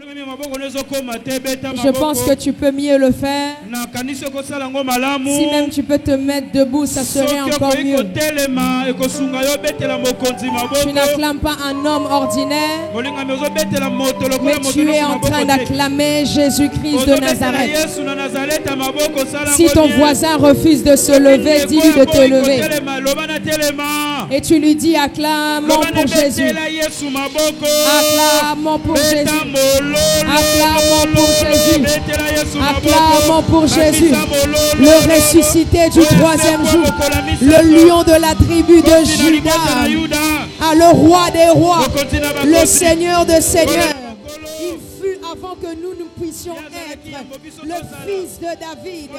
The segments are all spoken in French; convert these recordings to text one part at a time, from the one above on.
Je pense que tu peux mieux le faire. Si même tu peux te mettre debout, ça serait encore mieux. Tu n'acclames pas un homme ordinaire, mais tu es en train d'acclamer Jésus-Christ de Nazareth. Si ton voisin refuse de se lever, dis-lui de te lever. Et tu lui dis, acclamons pour Jésus. Acclamons pour Jésus. Acclamons pour Jésus. Acclamons pour Jésus. Le ressuscité du troisième jour. Le lion de la tribu de Juda. Ah, le roi des rois. Le Seigneur des seigneurs. Il fut avant que nous puissions être le fils de David.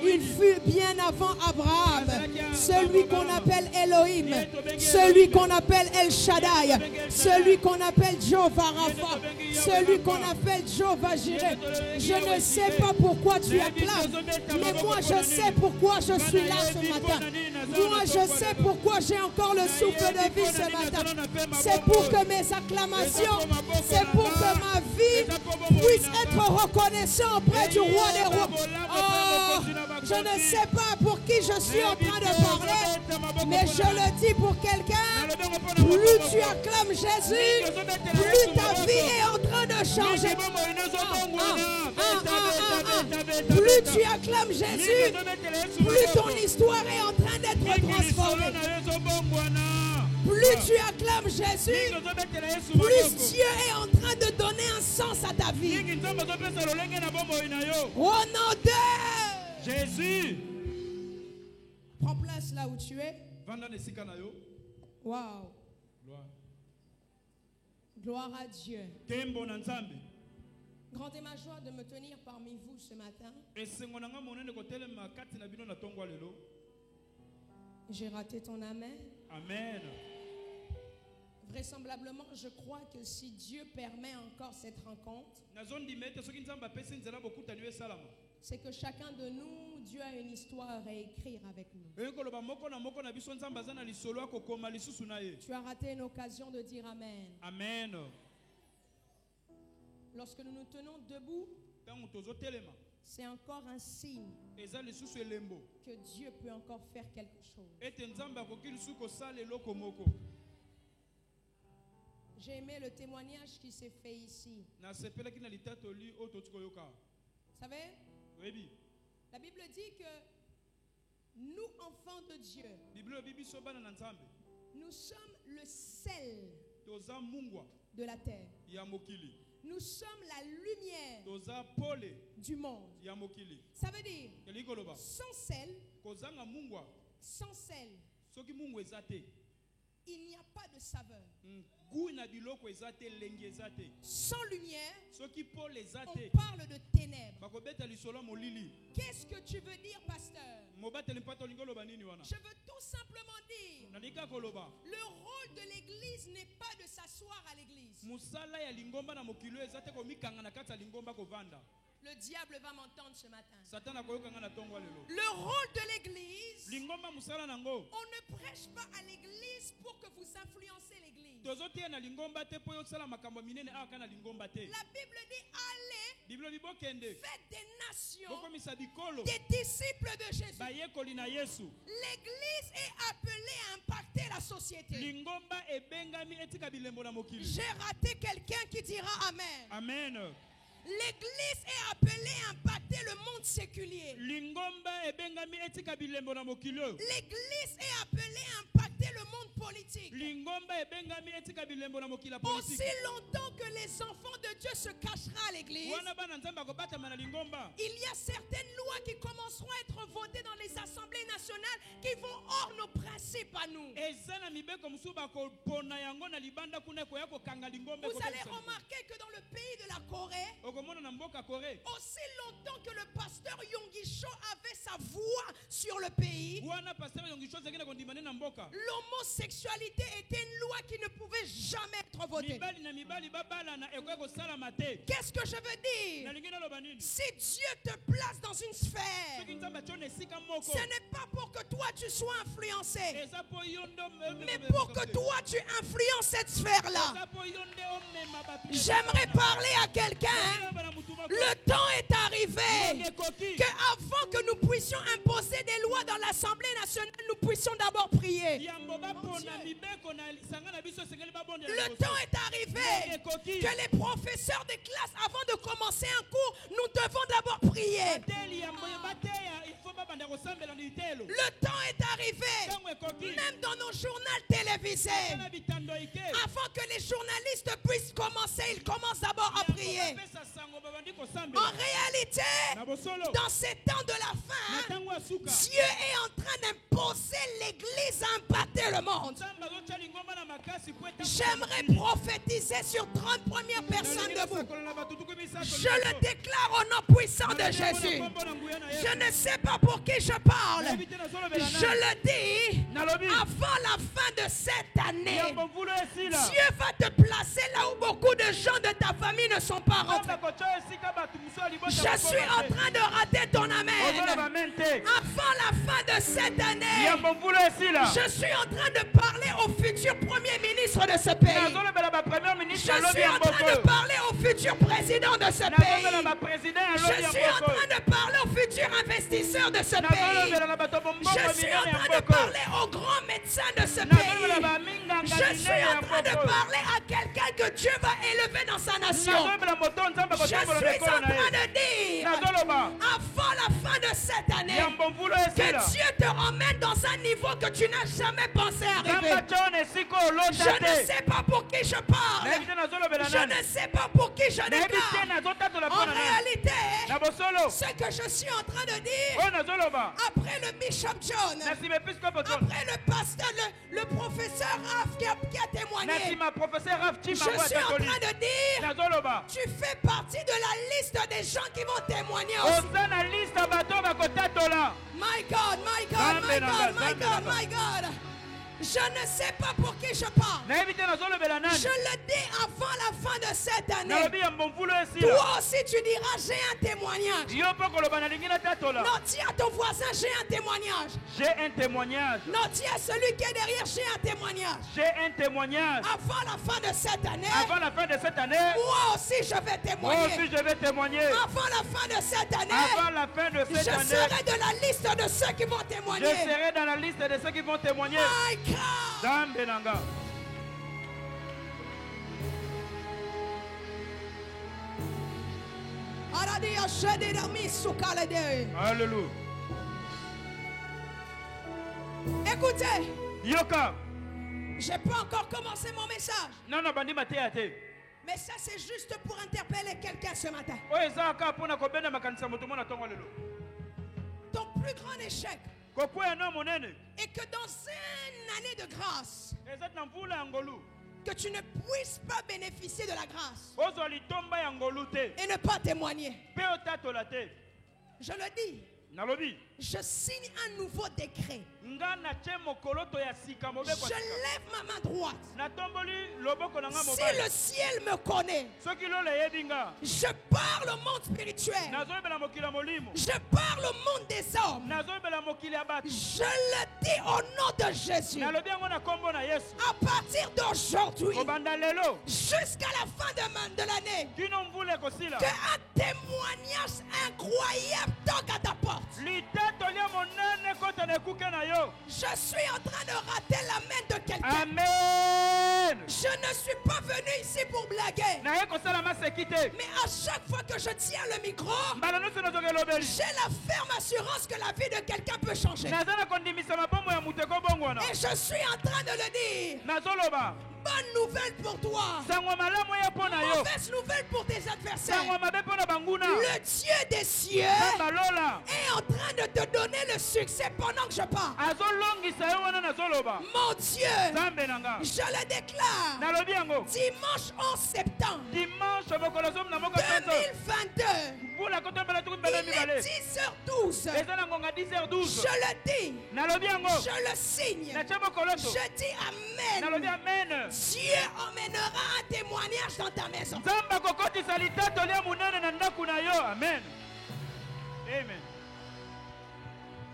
Il fut bien avant Abraham. Celui qu'on appelle Elohim. Celui qu'on appelle El Shaddai. Celui qu'on appelle Jehovah Rapha. Celui qu'on appelle Jehovah Jireh. Je ne sais pas pourquoi tu acclames, mais moi je sais pourquoi je suis là ce matin. Moi je sais pourquoi j'ai encore le souffle de vie ce matin. C'est pour que mes acclamations, c'est pour que ma vie puisse être reconnaissant auprès du roi des rois. Oh, je ne sais pas pour qui je suis en train de parler, mais je le dis pour quelqu'un. Plus tu acclames Jésus, plus ta vie est en train de changer. Plus tu acclames Jésus, plus ton histoire est en train d'être transformée. Plus tu acclames Jésus, plus Dieu est en train de donner un sens à ta vie. Au nom de Jésus. Prends place là où tu es. Wow. Gloire à Dieu. Grande est ma joie de me tenir parmi vous ce matin. J'ai raté ton amen. Amen. Vraisemblablement, je crois que si Dieu permet encore cette rencontre, c'est que chacun de nous, Dieu a une histoire à écrire avec nous. Tu as raté une occasion de dire Amen. Amen. Lorsque nous nous tenons debout, c'est encore un signe que Dieu peut encore faire quelque chose. J'ai aimé le témoignage qui s'est fait ici. Vous savez, la Bible dit que nous, enfants de Dieu, nous sommes le sel de la terre. Nous sommes la lumière du monde. Ça veut dire, sans sel, il n'y a pas de saveur. Sans lumière, on parle de ténèbres. Qu'est-ce que tu veux dire, pasteur? Je veux tout simplement dire, le rôle de l'église n'est pas de s'asseoir à l'église. Le diable va m'entendre ce matin. Le rôle de l'église, on ne prêche pas à l'église pour que vous influencez l'église. La Bible dit allez, faites des nations, des disciples de Jésus. L'église est appelée à impacter la société. J'ai raté quelqu'un qui dira Amen. Amen. L'église est appelée à impacter le monde séculier. L'église est appelée à impacter le monde politique. Aussi longtemps que les enfants de Dieu se cachera à l'église, il y a certaines lois qui commenceront à être votées dans les assemblées nationales qui vont hors nos principes à nous. Vous allez remarquer que dans le pays de la Corée, aussi longtemps que le pasteur Yonggi Cho avait sa voix sur le pays, l'homosexualité était une loi qui ne pouvait jamais être votée. Qu'est-ce que je veux dire? Si Dieu te place dans une sphère, ce n'est pas pour que toi tu sois influencé, mais pour que toi tu influences cette sphère-là. J'aimerais parler à quelqu'un Le temps est arrivé que avant que nous puissions imposer des lois dans l'Assemblée nationale, nous puissions d'abord prier. Le temps est arrivé que les professeurs de classe, avant de commencer un cours, nous devons d'abord prier. Le temps est arrivé, même dans nos journaux télévisés, avant que les journalistes puissent commencer, ils commencent d'abord à prier. En réalité, dans ces temps de la fin, Dieu est en train d'imposer l'Église à impacter le monde. J'aimerais prophétiser sur 30 premières personnes de vous. Je le déclare au nom puissant de Jésus. Je ne sais pas pour qui je parle. Je le dis, avant la fin de cette année, Dieu va te placer là où beaucoup de gens de ta famille ne sont pas rentrés. Je suis en train de rater ton amen. Avant la fin de cette année, je suis en train de parler au futur premier ministre de ce pays. Je suis en train de parler au futur président de ce pays. Je suis en train de parler aux futurs investisseurs de ce pays. Je suis en train de parler aux grands médecins de ce pays. Je suis en train de parler à quelqu'un que Dieu va élever dans sa nation. Je suis en train de dire, avant la fin de cette année, que Dieu te emmène dans un niveau que tu n'as jamais pensé arriver. Je ne sais pas pour qui je parle. Je ne sais pas pour qui je déclare. En réalité, ce que je suis en train de dire, après le Bishop John, après le pasteur, le professeur Raph qui a témoigné, je suis en train de dire, tu fais partie de la liste des gens qui vont témoigner aussi. My God, my God, my God, my God, my God. Je ne sais pas pour qui je parle. Je le dis avant la fin de cette année. Toi aussi tu diras j'ai un témoignage. Non, dis à ton voisin j'ai un témoignage. J'ai un témoignage. Non, dis à celui qui est derrière j'ai un témoignage. J'ai un témoignage. Avant la fin de cette année. Avant la fin de cette année. Moi aussi je vais témoigner. Moi aussi je vais témoigner. Avant la fin de cette année. Avant la fin de cette année. Je serai de la liste de ceux qui vont témoigner. Je serai dans la liste de ceux qui vont témoigner. Zambenanga. Alléluia. Écoutez. Yoka. Je n'ai pas encore commencé mon message. Non, non, bandi matéate. Mais ça c'est juste pour interpeller quelqu'un ce matin. Ton plus grand échec est que dans une année de grâce, que tu ne puisses pas bénéficier de la grâce et ne pas témoigner. Je le dis. Je signe un nouveau décret. Je lève ma main droite. Si le ciel me connaît, je parle au monde spirituel. Je parle au monde des hommes. Je le dis au nom de Jésus. À partir d'aujourd'hui, jusqu'à la fin de l'année, qu'un témoignage incroyable toque à ta porte. Je suis en train de rater la main de quelqu'un. Amen. Je ne suis pas venu ici pour blaguer. Mais à chaque fois que je tiens le micro, j'ai la ferme assurance que la vie de quelqu'un peut changer. Et je suis en train de le dire. Bonne nouvelle pour toi. Mauvaise nouvelle pour tes adversaires. Le Dieu des cieux est en train de te donner le succès pendant que je parle. Mon Dieu, je le déclare. Dimanche 11 septembre 2022. Il est 10h12. Je le dis. Je le signe. Je dis Amen. Dieu emmènera un témoignage dans ta maison. Amen. Amen.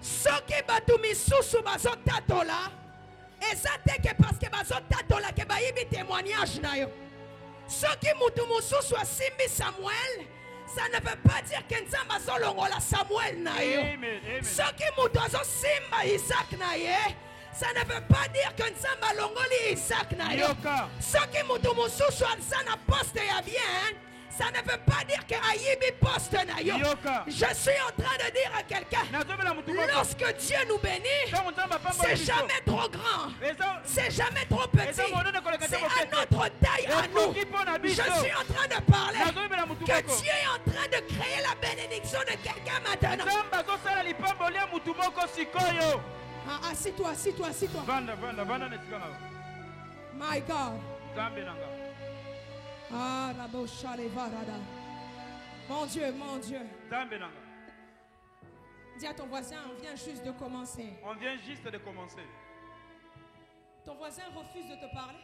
Soki batu misusu bazotatola eza teke parce que bazotatola ke bayibi témoignage na yo. Soki mutu mususu asimbi Samuel Ça ne veut pas dire que Nzamba solongola Samuel na yo. Soki mutozo simba Isaac na ye. Ça ne veut pas dire que Nzamba longoli Isaac na yo. Soki mutu mususu anzana poste ya bien. Ça ne veut pas dire que Ayibi poste na yo. Je suis en train de dire à quelqu'un, lorsque Dieu nous bénit, c'est jamais trop grand, c'est jamais trop petit, c'est à notre taille à nous. Je suis en train de parler que Dieu est en train de créer la bénédiction de quelqu'un maintenant. Assis-toi, assis-toi, assis-toi. My God. Ah, mon Dieu, mon Dieu. Dis à ton voisin, on vient juste de commencer. On vient juste de commencer. Ton voisin refuse de te parler.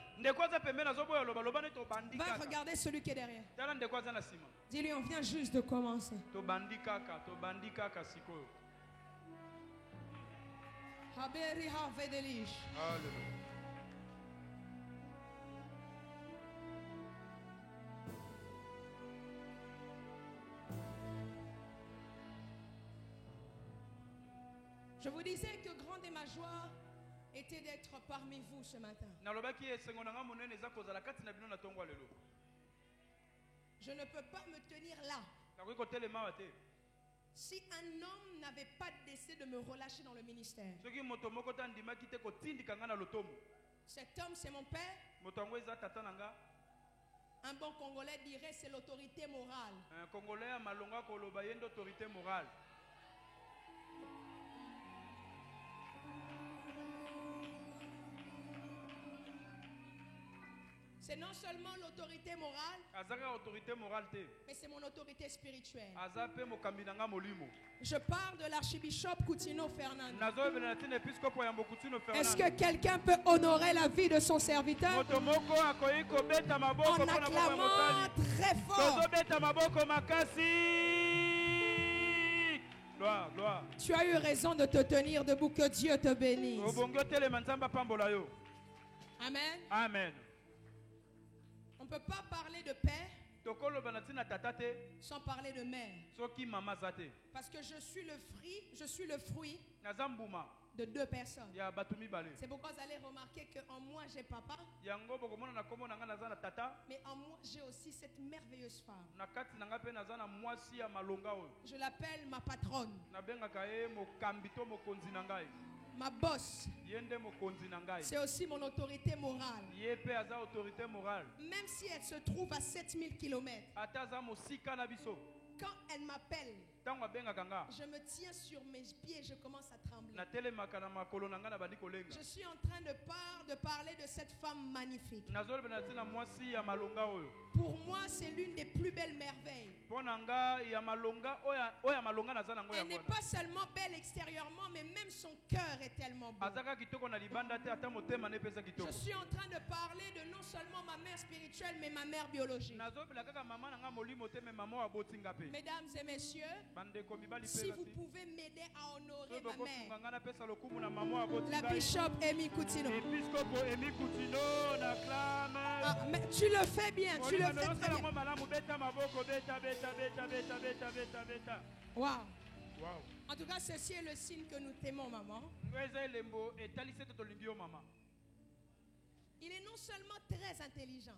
Va regarder celui qui est derrière. Dis-lui, on vient juste de commencer. Alléluia. Je vous disais que grande est ma joie était d'être parmi vous ce matin. Je ne peux pas me tenir là. Si un homme n'avait pas décidé de me relâcher dans le ministère, cet homme c'est mon père. Un bon Congolais dirait c'est l'autorité morale. Un Congolais malonga koloba yendo autorité morale. C'est non seulement l'autorité morale, mais c'est mon autorité spirituelle. Je parle de l'archibishop Coutinho Fernando. Est-ce que quelqu'un peut honorer la vie de son serviteur en acclamant très fort? Gloire, gloire. Tu as eu raison de te tenir debout. Que Dieu te bénisse. Amen. Amen. On ne peut pas parler de père sans parler de mère. Parce que je suis le fruit de deux personnes. C'est pourquoi vous allez remarquer qu'en moi j'ai papa, mais en moi j'ai aussi cette merveilleuse femme. Je l'appelle ma patronne, ma boss. C'est aussi mon autorité morale. Même si elle se trouve à 7000 km, quand elle m'appelle, je me tiens sur mes pieds et je commence à trembler. Je suis en train de parler de cette femme magnifique. Pour moi, c'est l'une des plus belles merveilles. Elle n'est pas seulement belle extérieurement, mais même son cœur est tellement beau. Je suis en train de parler de non seulement ma mère spirituelle, mais ma mère biologique. Mesdames et messieurs, si vous pouvez m'aider à honorer ma mère, la bishop Emi Coutinho. Ah, mais tu le fais bien, tu le fais très bien. Wow. Wow. En tout cas, ceci est le signe que nous t'aimons, maman. Il est non seulement très intelligent.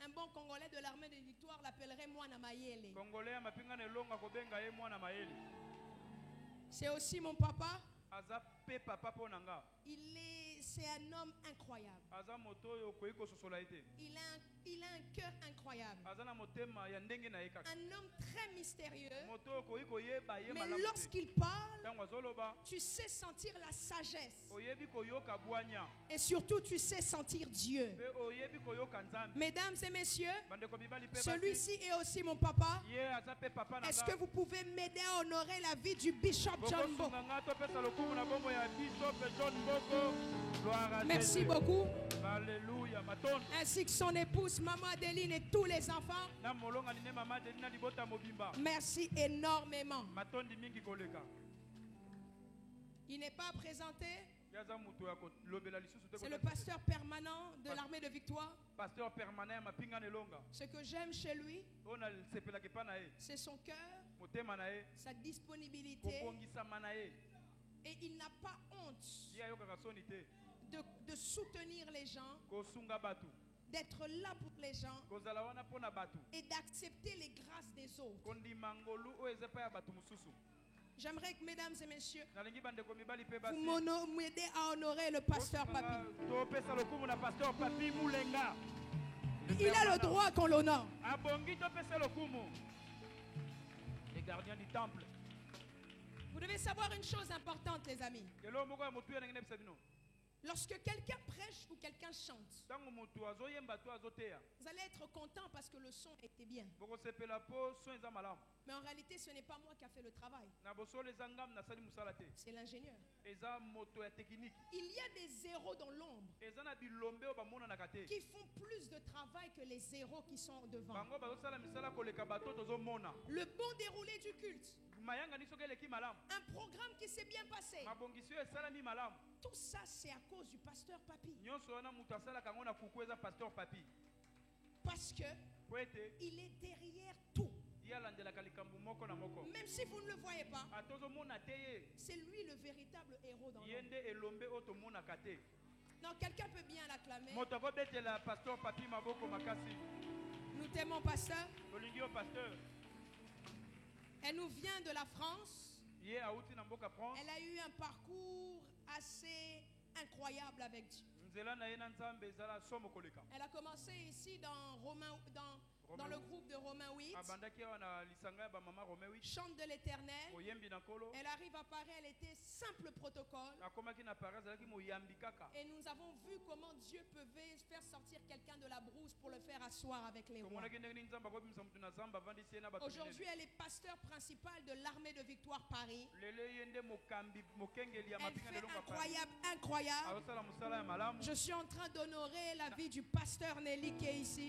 Un bon Congolais de l'armée de victoire l'appellerait Mwana Mayele. C'est aussi mon papa. C'est un homme incroyable. Il a un cœur incroyable. Un homme très mystérieux. Mais lorsqu'il parle, tu sais sentir la sagesse. Et surtout, tu sais sentir Dieu. Mesdames et messieurs, celui-ci est aussi mon papa. Est-ce que vous pouvez m'aider à honorer la vie du bishop John Boko? Merci beaucoup. Alléluia. Ainsi que son épouse, Maman Adeline et tous les enfants. Merci énormément. Il n'est pas présenté. C'est le pasteur permanent de l'armée de victoire. Pasteur permanent mapinga nelonga. Ce que j'aime chez lui, c'est son cœur, sa disponibilité, et il n'a pas honte de soutenir les gens, d'être là pour les gens et d'accepter les grâces des autres. J'aimerais que, mesdames et messieurs, vous m'aidez à honorer le pasteur Papi. Il a le droit qu'on l'honore. Les gardiens du temple. Vous devez savoir une chose importante, les amis. Lorsque quelqu'un prêche ou quelqu'un chante, vous allez être content parce que le son était bien. Mais en réalité, ce n'est pas moi qui a fait le travail. C'est l'ingénieur. Il y a des zéros dans l'ombre qui font plus de travail que les zéros qui sont devant. Le bon déroulé du culte, un programme qui s'est bien passé, tout ça c'est à cause du pasteur Papi. Parce que il est derrière tout. Même si vous ne le voyez pas, c'est lui le véritable héros dans l'ombre. Non, quelqu'un peut bien l'acclamer. Nous t'aimons, pasteur. Elle nous vient de la France. Elle a eu un parcours assez incroyable avec Dieu. Elle a commencé ici dans le groupe de Romains 8. Chante de l'Éternel. Elle arrive à Paris, elle était simple protocole. Et nous avons vu comment Dieu pouvait faire sortir quelqu'un de la brousse pour le faire asseoir avec les rois. Aujourd'hui, elle est pasteur principal de l'armée de victoire Paris. Elle fait incroyable. Je suis en train d'honorer la vie du pasteur Nelly qui est ici.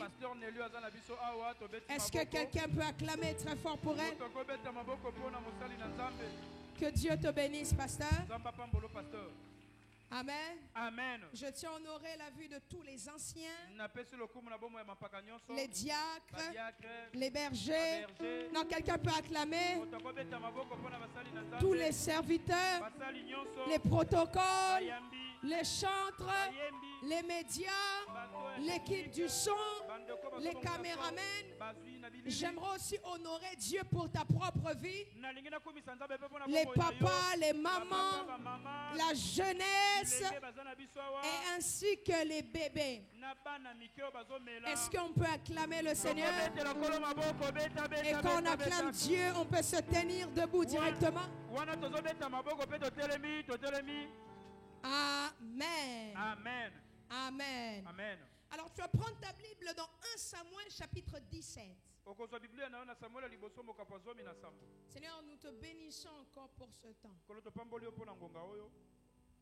Est-ce que quelqu'un peut acclamer très fort pour elle? Que Dieu te bénisse, pasteur. Amen. Amen. Je tiens à honorer la vie de tous les anciens, les diacres, les bergers. Non, quelqu'un peut acclamer. Tous les serviteurs, les protocoles, les chantres, les médias, l'équipe du son, les caméramens. J'aimerais aussi honorer Dieu pour ta propre vie. Les papas, les mamans, la jeunesse et ainsi que les bébés. Est-ce qu'on peut acclamer le Seigneur? Et quand on acclame Dieu, on peut se tenir debout directement. Amen. Amen. Amen. Amen. Alors tu vas prendre ta Bible dans 1 Samuel chapitre 17. Seigneur, nous te bénissons encore pour ce temps.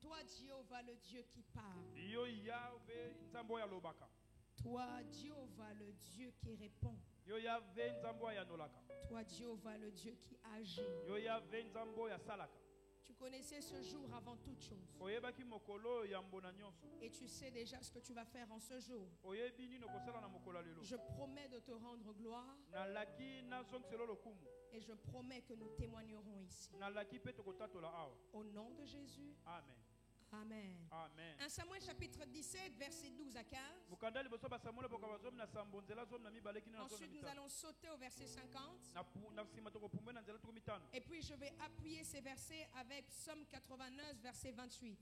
Toi, Jéhovah, le Dieu qui parle. Toi, Jéhovah, le Dieu qui répond. Toi, Jéhovah, le Dieu qui agit. Tu connaissais ce jour avant toute chose. Et tu sais déjà ce que tu vas faire en ce jour. Je promets de te rendre gloire. Et je promets que nous témoignerons ici. Au nom de Jésus. Amen. Amen. Amen. 1 Samuel chapitre 17, versets 12 à 15. Ensuite, nous allons sauter au verset 50. Et puis, je vais appuyer ces versets avec Psaume 89, verset 28.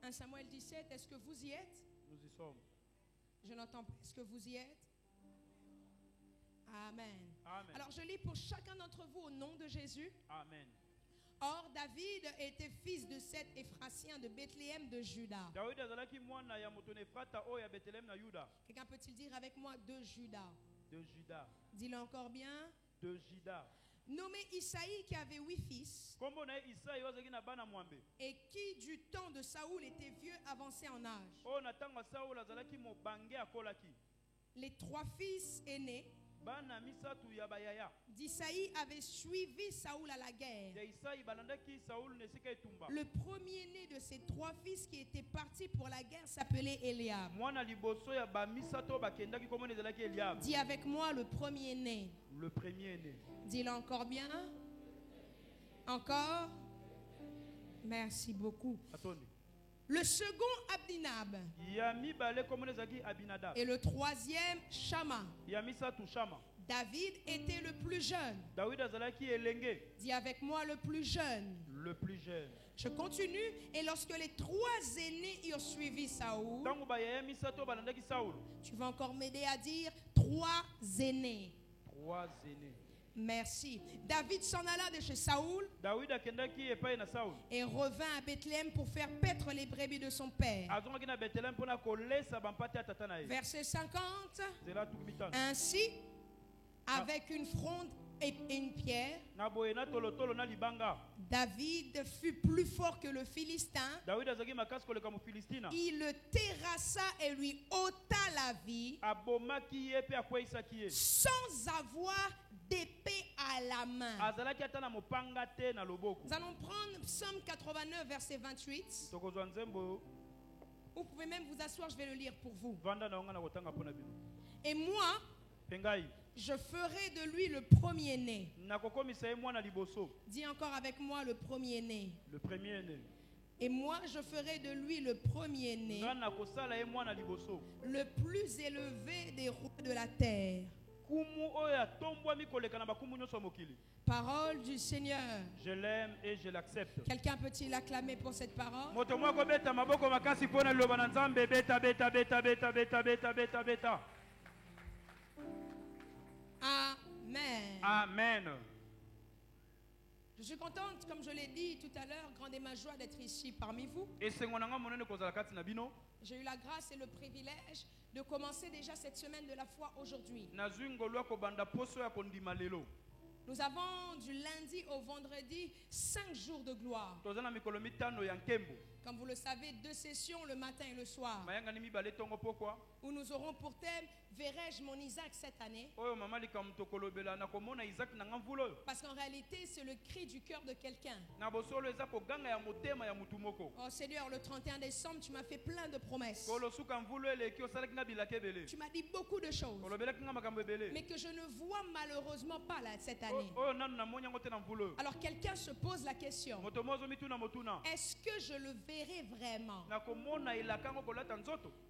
1 Samuel 17, est-ce que vous y êtes? Nous y sommes. Je n'entends pas. Est-ce que vous y êtes? Amen. Amen. Alors, je lis pour chacun d'entre vous au nom de Jésus. Amen. Or, David était fils de Seth Éphrasien de Bethléem de Juda. Quelqu'un peut-il dire avec moi de Juda? De Juda. Dis-le encore bien. De Juda. Nommé Isaïe qui avait 8 fils. Et qui du temps de Saoul était vieux, avancé en âge. Les 3 fils aînés d'Isaïe avait suivi Saoul à la guerre. Le premier-né de ses 3 fils qui étaient partis pour la guerre s'appelait Eliab. Dis avec moi le premier-né. Le premier-né. Dis-le encore bien. Encore. Merci beaucoup. Le second Abinab. Et le troisième Shama. David était le plus jeune. Dis avec moi le plus jeune. Le plus jeune. Je continue. Et lorsque les 3 aînés y ont suivi Saoul, tu vas encore m'aider à dire 3 aînés. 3 aînés. Merci. David s'en alla de chez Saoul et revint à Bethléem pour faire paître les brebis de son père. Verset 50. Ainsi, avec une fronde et une pierre, David fut plus fort que le Philistin. Il le terrassa et lui ôta la vie sans avoir d'épée à la main. Nous allons prendre Psaume 89, verset 28. Vous pouvez même vous asseoir, je vais le lire pour vous. Et moi, je ferai de lui le premier-né. Dis encore avec moi le premier-né. Le premier-né. Et moi, je ferai de lui le premier-né, le plus élevé des rois de la terre. Parole du Seigneur. Je l'aime et je l'accepte. Quelqu'un peut-il acclamer pour cette parole? Amen. Amen. Je suis contente, comme je l'ai dit tout à l'heure, grande est ma joie d'être ici parmi vous. J'ai eu la grâce et le privilège de commencer déjà cette semaine de la foi aujourd'hui. Nous avons du lundi au vendredi 5 jours de gloire. Comme vous le savez, 2 sessions le matin et le soir, où nous aurons pour thème verrai-je mon Isaac cette année? Parce qu'en réalité, c'est le cri du cœur de quelqu'un. Oh Seigneur, le 31 décembre, tu m'as fait plein de promesses. Tu m'as dit beaucoup de choses, mais que je ne vois malheureusement pas là, cette année. Alors quelqu'un se pose la question, est-ce que je le verrai vraiment?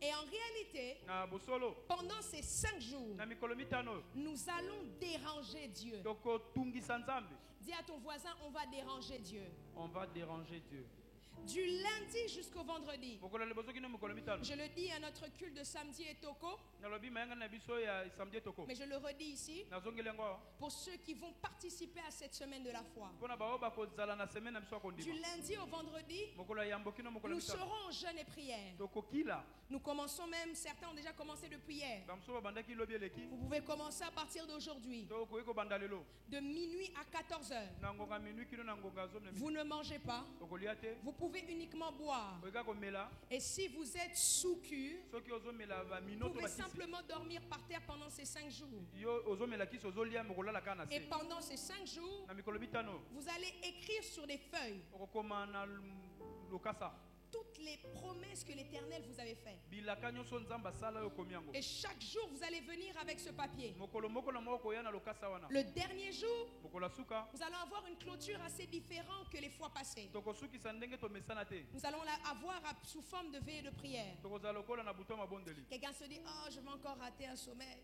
Et en réalité, pendant ces 5 jours, nous allons déranger Dieu. Dis à ton voisin, on va déranger Dieu. On va déranger Dieu. Du lundi jusqu'au vendredi. Je le dis à notre culte de samedi et toko, mais je le redis ici pour ceux qui vont participer à cette semaine de la foi. Du lundi au vendredi, nous serons en jeûne et prière. Nous commençons même, certains ont déjà commencé depuis hier. Vous pouvez commencer à partir d'aujourd'hui. De minuit à 14h. Vous ne mangez pas. Vous pouvez uniquement boire. Et si vous êtes sous cure, vous pouvez simplement dormir par terre pendant ces 5 jours. Et pendant ces 5 jours, vous allez écrire sur des feuilles toutes les promesses que l'Éternel vous avait faites. Et chaque jour, vous allez venir avec ce papier. Le dernier jour, nous allons avoir une clôture assez différente que les fois passées. Nous allons la avoir sous forme de veillée de prière. Quelqu'un se dit, oh, je vais encore rater un sommeil.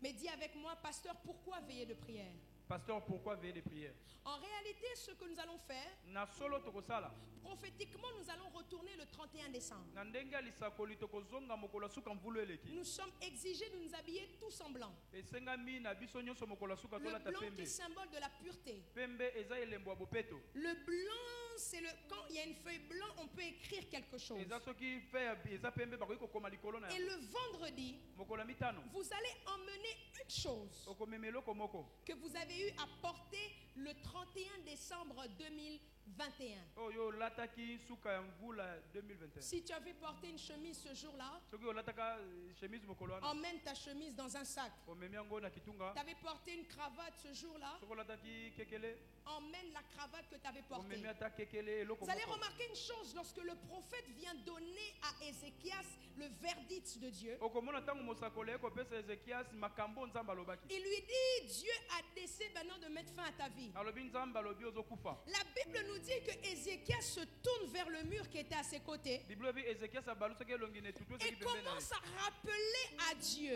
Mais dis avec moi, pasteur, pourquoi veiller de prière? Pasteur, pourquoi veiller de prière? En réalité, ce que nous allons faire, prophétiquement, nous allons retourner le 31 décembre. Nous sommes exigés de nous habiller tous en blanc. Le blanc qui est symbole de la pureté. Le blanc, c'est quand il y a une feuille blanche, on peut écrire quelque chose. Et le vendredi, vous allez emmener une chose que vous avez avais eu à porter le 31 décembre 2021. Si tu avais porté une chemise ce jour-là, emmène ta chemise dans un sac. Tu avais porté une cravate ce jour-là, emmène la cravate que tu avais portée. Vous allez remarquer une chose, lorsque le prophète vient donner à Ézéchias le verdict de Dieu, il lui dit, Dieu a décidé maintenant de mettre fin à ta vie. La Bible nous dit que Ézéchias se tourne vers le mur qui était à ses côtés et commence à rappeler à Dieu. Et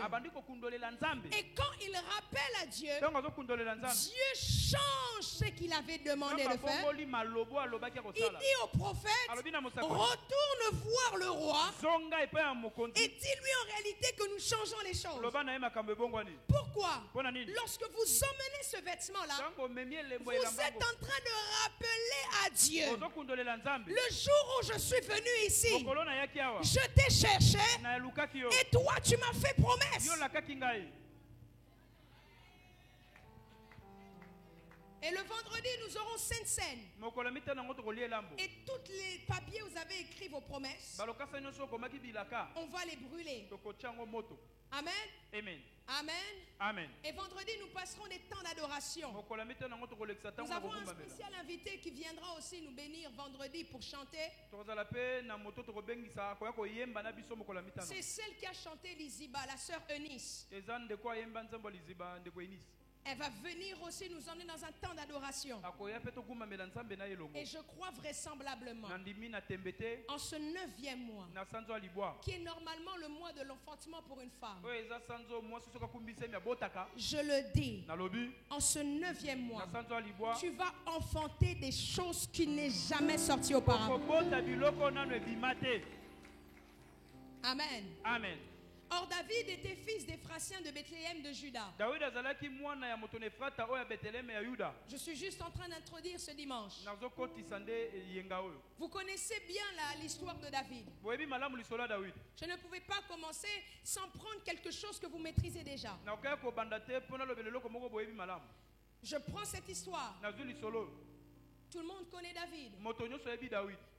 quand il rappelle à Dieu, Dieu change ce qu'il avait demandé de faire. Il dit au prophète, retourne voir le roi et dis-lui en réalité que nous changeons les choses. Pourquoi? Lorsque vous emmenez ce vêtement-là, vous êtes en train de rappeler à Dieu, le jour où je suis venu ici, je t'ai cherché et toi tu m'as fait promesse. Et le vendredi, nous aurons Sainte Seine. Et tous les papiers où vous avez écrit vos promesses, on va les brûler. Amen. Amen. Amen. Amen. Et vendredi, nous passerons des temps d'adoration. Nous avons un spécial invité qui viendra aussi nous bénir vendredi pour chanter. C'est celle qui a chanté l'Iziba, la sœur Eunice. Elle va venir aussi nous emmener dans un temps d'adoration. Et je crois vraisemblablement, en ce 9e mois, qui est normalement le mois de l'enfantement pour une femme, je le dis, en ce 9e mois, tu vas enfanter des choses qui n'est jamais sorties auparavant. Amen. Amen. Or David était fils d'Éphratien de Bethléem de Juda. Je suis juste en train d'introduire ce dimanche. Vous connaissez bien l'histoire de David. Je ne pouvais pas commencer sans prendre quelque chose que vous maîtrisez déjà. Je prends cette histoire. Tout le monde connaît David.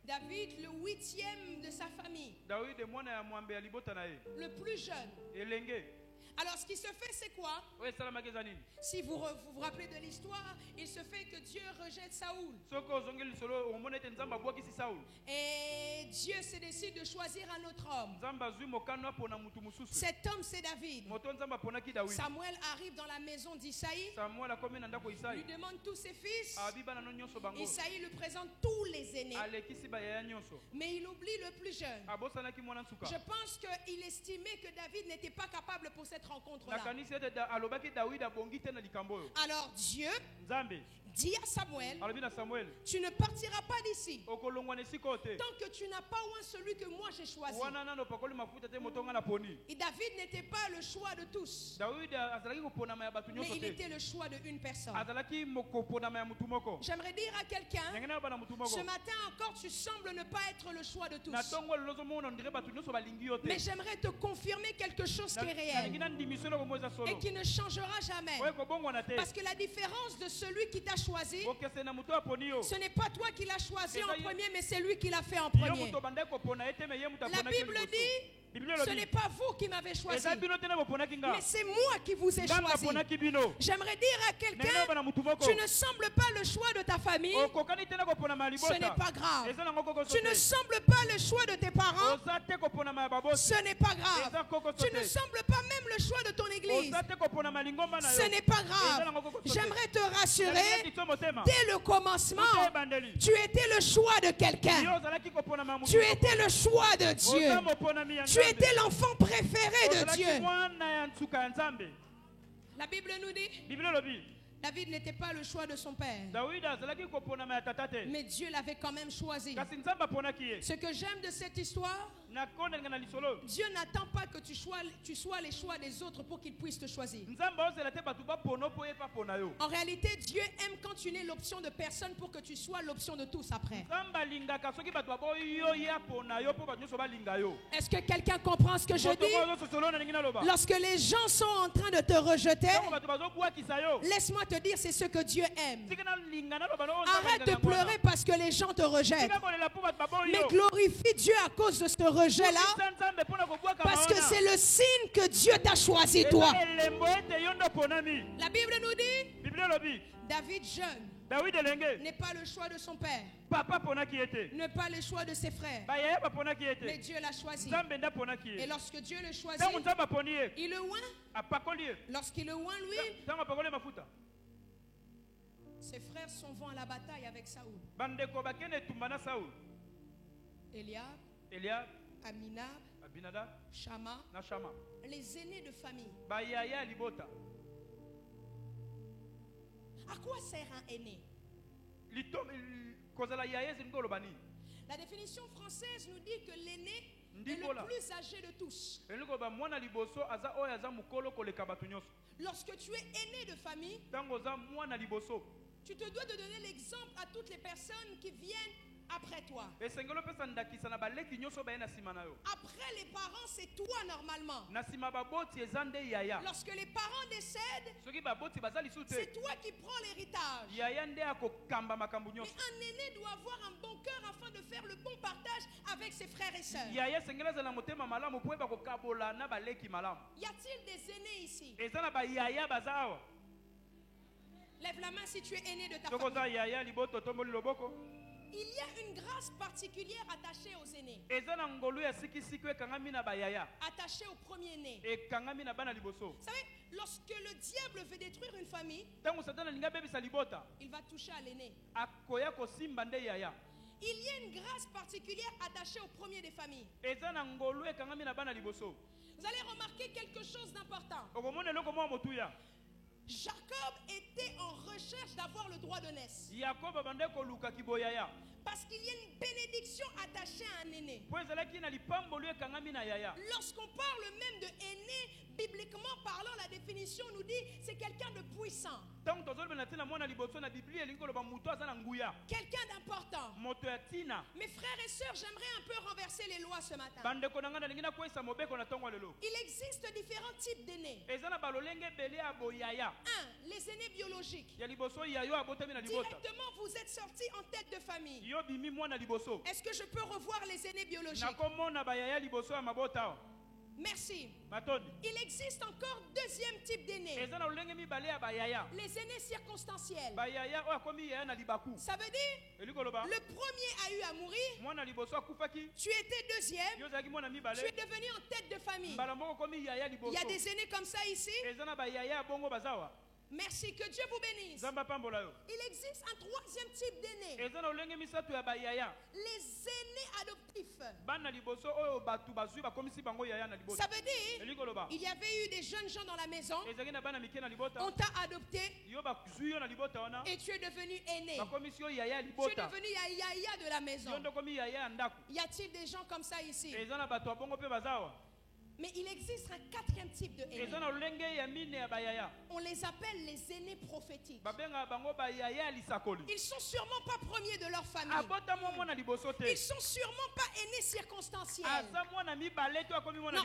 David, le 8e de sa famille. Le plus jeune. Alors ce qui se fait, c'est quoi? Si vous vous rappelez de l'histoire, il se fait que Dieu rejette Saoul. Et Dieu se décide de choisir un autre homme. Cet homme, c'est David. Samuel arrive dans la maison d'Isaïe, lui demande tous ses fils. Isaïe lui présente tous les aînés, mais il oublie le plus jeune. Je pense qu'il estimait que David n'était pas capable pour cette rencontre-là. Alors Dieu dit à Samuel, tu ne partiras pas d'ici tant que tu n'as pas oint celui que moi j'ai choisi. Et David n'était pas le choix de tous, mais il était le choix d'une personne. J'aimerais dire à quelqu'un, ce matin encore tu sembles ne pas être le choix de tous, mais j'aimerais te confirmer quelque chose qui est réel et qui ne changera jamais. Parce que la différence de celui qui t'a choisi, ce n'est pas toi qui l'as choisi en premier, mais c'est lui qui l'a fait en premier. La Bible dit, ce n'est pas vous qui m'avez choisi, mais c'est moi qui vous ai choisi. J'aimerais dire à quelqu'un, tu ne sembles pas le choix de ta famille, ce n'est pas grave. Tu ne sembles pas le choix de tes parents, ce n'est pas grave. Tu ne sembles pas même le choix de ton église, ce n'est pas grave. J'aimerais te rassurer, dès le commencement, tu étais le choix de quelqu'un. Tu étais le choix de Dieu. Tu étais l'enfant préféré de Dieu. La Bible nous dit, David n'était pas le choix de son père, mais Dieu l'avait quand même choisi. Ce que j'aime de cette histoire, Dieu n'attend pas que tu sois les choix des autres pour qu'il puisse te choisir. En réalité, Dieu aime quand tu n'es l'option de personne pour que tu sois l'option de tous après. Est-ce que quelqu'un comprend ce que je dis? Lorsque les gens sont en train de te rejeter, laisse-moi te dire, c'est ce que Dieu aime. Arrête de pleurer parce que les gens te rejettent. Mais glorifie Dieu à cause de ce rejet-là, parce que c'est le signe que Dieu t'a choisi toi. La Bible nous dit, David jeune n'est pas le choix de son père, n'est pas le choix de ses frères, mais Dieu l'a choisi. Et lorsque Dieu le choisit, il le oint. Lorsqu'il le oint, lui, ses frères s'en vont à la bataille avec Saoul. Eliab, Aminadab, Shama, les aînés de famille. À quoi sert un aîné? La définition française nous dit que l'aîné est le plus âgé de tous. Lorsque tu es aîné de famille, tu te dois de donner l'exemple à toutes les personnes qui viennent après toi. Après les parents, c'est toi normalement. Lorsque les parents décèdent, c'est toi qui prends l'héritage. Mais un aîné doit avoir un bon cœur afin de faire le bon partage avec ses frères et sœurs. Y a-t-il des aînés ici? Lève la main si tu es aîné de ta famille. Il y a une grâce particulière attachée aux aînés, attachée au premier-né. Vous savez, lorsque le diable veut détruire une famille, il va toucher à l'aîné. Il y a une grâce particulière attachée au premier des familles. Vous allez remarquer quelque chose d'important. Jacob était en recherche d'avoir le droit de naissance. Parce qu'il y a une bénédiction attachée à un aîné. Lorsqu'on parle même de aîné, bibliquement parlant, la définition nous dit c'est quelqu'un de puissant. Quelqu'un d'important. Mes frères et sœurs, j'aimerais un peu renverser les lois ce matin. Il existe différents types d'aînés. 1. Les aînés biologiques. Directement, vous êtes sortis en tête de famille. Est-ce que je peux revoir les aînés biologiques? Merci. Il existe encore deuxième type d'aînés. Les aînés circonstanciels. Ça veut dire le premier a eu à mourir. Tu étais deuxième. Tu es devenu en tête de famille. Il y a des aînés comme ça ici. Merci, que Dieu vous bénisse. Il existe un troisième type d'aînés. Les aînés adoptifs. Ça veut dire il y avait eu des jeunes gens dans la maison. On t'a adopté et tu es devenu aîné. Tu es devenu yaya de la maison. Y a-t-il des gens comme ça ici? Mais il existe un quatrième type de aînés. On les appelle les aînés prophétiques. Ils sont sûrement pas premiers de leur famille. Ils sont sûrement pas aînés circonstanciels. Non,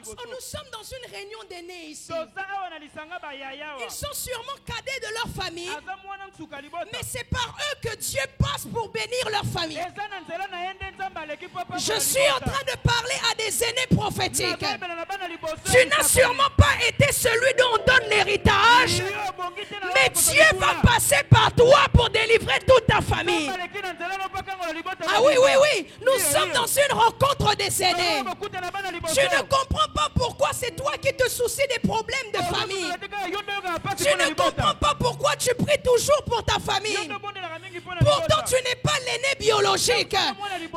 nous sommes dans une réunion d'aînés ici. Ils sont sûrement cadets de leur famille. Mais c'est par eux que Dieu passe pour bénir leur famille. Je suis en train de parler à des aînés prophétiques. Tu n'as sûrement pas été celui dont on donne l'héritage, mais Dieu va passer par toi pour délivrer toute ta famille. Ah oui, oui, oui, nous sommes dans une rencontre des aînés. Tu ne comprends pas pourquoi c'est toi qui te soucies des problèmes de famille. Tu ne comprends pas pourquoi tu pries toujours pour ta famille. Pourtant, tu n'es pas l'aîné biologique.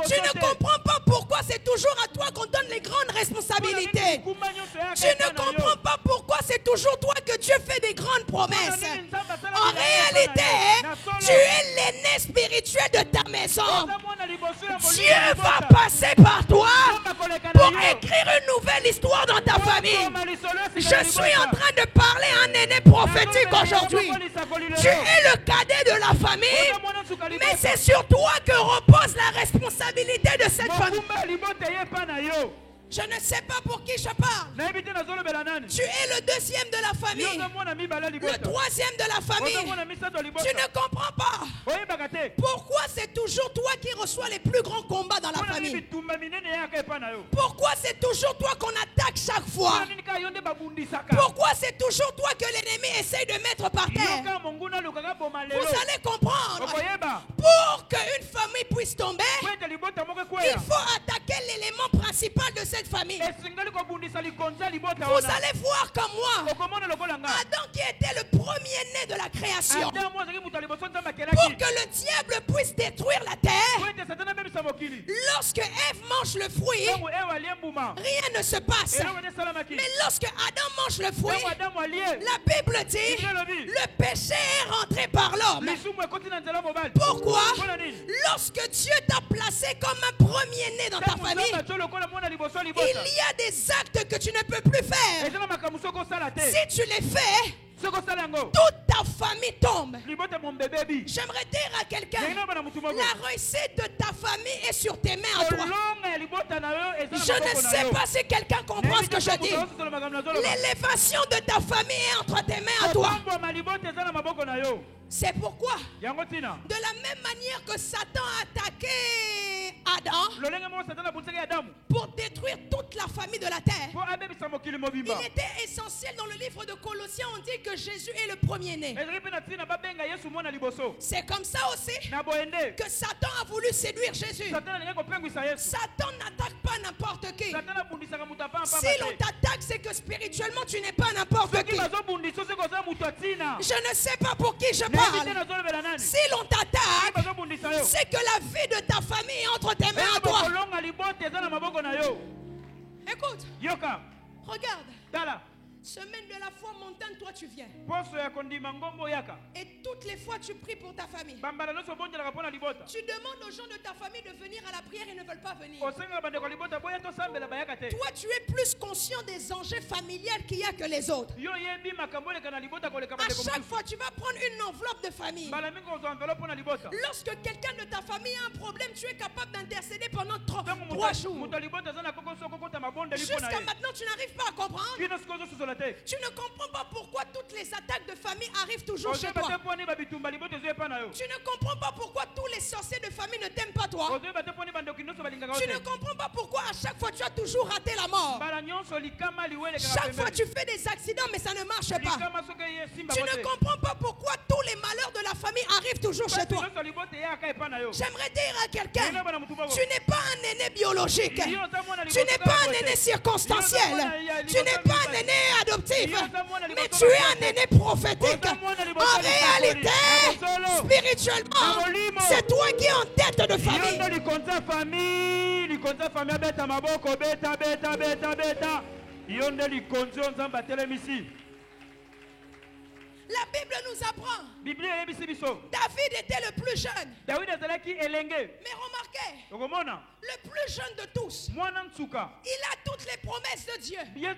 Tu ne comprends pas pourquoi c'est toujours à toi qu'on donne les grandes responsabilités. Tu ne comprends pas pourquoi c'est toujours toi que Dieu fait des grandes promesses. En réalité, tu es l'aîné spirituel de ta maison. Dieu va passer par toi pour l'histoire dans ta famille. Je suis en train de parler à un aîné prophétique aujourd'hui. Tu es le cadet de la famille, mais c'est sur toi que repose la responsabilité de cette famille. Je ne sais pas pour qui je parle. Tu es le deuxième de la famille, le troisième de la famille. Tu ne comprends pas pourquoi c'est toujours toi qui reçois les plus grands combats dans la famille. Pourquoi c'est toujours toi qu'on attaque chaque fois. Pourquoi c'est toujours toi que l'ennemi essaye de mettre par terre. Vous allez comprendre. Pour qu'une famille puisse tomber, il faut attaquer l'élément principal de cette famille. Vous allez voir comme moi, Adam qui était le premier-né de la création, pour que le diable puisse détruire la terre. Lorsque Ève mange le fruit, rien ne se passe. Mais lorsque Adam mange le fruit, la Bible dit, le péché est rentré par l'homme. Pourquoi? Lorsque Dieu t'a placé comme un premier-né dans ta famille, il y a des actes que tu ne peux plus faire. Si tu les fais, toute ta famille tombe. J'aimerais dire à quelqu'un, la réussite de ta famille est sur tes mains à toi. Je ne sais pas si quelqu'un comprend ce que je dis. L'élévation de ta famille est entre tes mains à toi. C'est pourquoi, de la même manière que Satan a attaqué Adam pour détruire toute la famille de la terre, il était essentiel dans le livre de Colossiens, on dit que Jésus est le premier-né. C'est comme ça aussi que Satan a voulu séduire Jésus. Satan n'attaque pas n'importe qui. Si l'on t'attaque, c'est que spirituellement tu n'es pas n'importe qui. Je ne sais pas pour qui je parle. Si l'on t'attaque, c'est que la vie de ta famille est entre tes mains à toi. Écoute, regarde. Semaine de la foi montagne, toi tu viens. Et toutes les fois tu pries pour ta famille. Tu demandes aux gens de ta famille de venir à la prière et ne veulent pas venir. Toi tu es plus conscient des enjeux familiales qu'il y a que les autres. À chaque fois tu vas prendre une enveloppe de famille. Lorsque quelqu'un de ta famille a un problème, tu es capable d'intercéder pendant 3 jours. Jusqu'à maintenant tu n'arrives pas à comprendre. Tu ne comprends pas pourquoi toutes les attaques de famille arrivent toujours chez toi. Tu ne comprends pas pourquoi tous les sorciers de famille ne t'aiment pas toi. Tu ne comprends pas pourquoi à chaque fois tu as toujours raté la mort. Chaque fois tu fais des accidents mais ça ne marche pas. Tu ne comprends pas pourquoi tous les malheurs de la famille arrivent toujours chez toi. J'aimerais dire à quelqu'un, tu n'es pas un aîné biologique. Tu n'es pas un aîné circonstanciel. Tu n'es pas un aîné adoptif, mais tu es un aîné prophétique. En réalité, spirituellement, c'est toi qui es en tête de famille. La Bible nous apprend. David était le plus jeune. Mais remarquez, le plus jeune de tous. Il a toutes les promesses de Dieu. Mais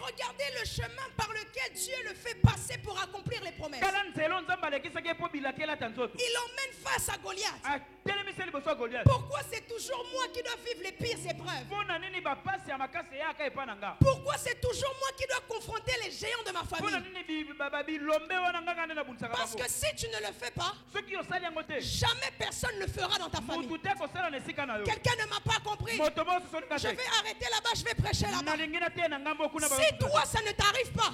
regardez le chemin par lequel Dieu le fait passer pour accomplir les promesses. Il l'emmène face à Goliath. Pourquoi c'est toujours moi qui dois vivre les pires épreuves? Pourquoi c'est toujours moi qui dois confronter les géants de ma famille? Parce que si tu ne le fais pas, jamais personne ne le fera dans ta famille. Quelqu'un ne m'a pas compris. Je vais arrêter là-bas, je vais prêcher là-bas. Si toi ça ne t'arrive pas,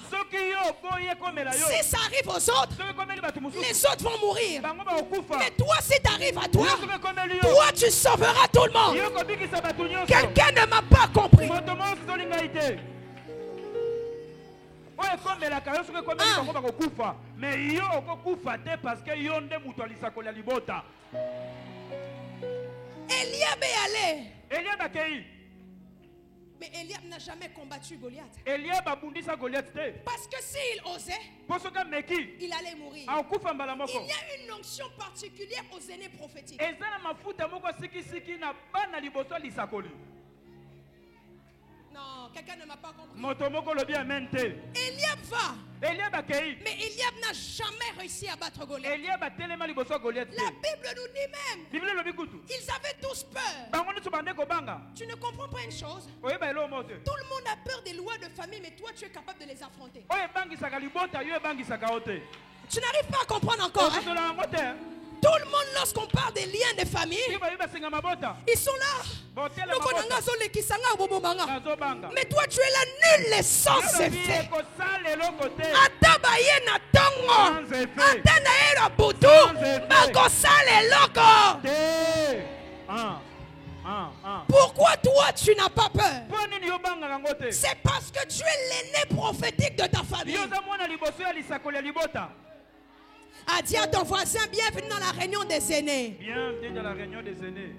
si ça arrive aux autres, les autres vont mourir. Mais toi si ça arrive à toi, toi tu sauveras tout le monde. Quelqu'un ne m'a pas compris. Eliab est allé. Mais Eliab n'a jamais combattu Goliath. Parce que s'il osait, il allait mourir. Il y a une onction particulière aux aînés prophétiques. quelqu'un ne m'a pas compris. Eliab va. Mais Eliab n'a jamais réussi à battre Goliath. La Bible nous dit même, ils avaient tous peur. Tu ne comprends pas une chose? Tout le monde a peur des lois de famille, mais toi tu es capable de les affronter. Tu n'arrives pas à comprendre encore. Hein? Tout le monde, lorsqu'on parle des liens de famille, ils sont là. Mais toi, tu es là nul et sans effet. Pourquoi toi, tu n'as pas peur? C'est parce que tu es l'aîné prophétique de ta famille. Dis à ton voisin, bienvenue dans la réunion des aînés. Bienvenue dans la réunion des aînés.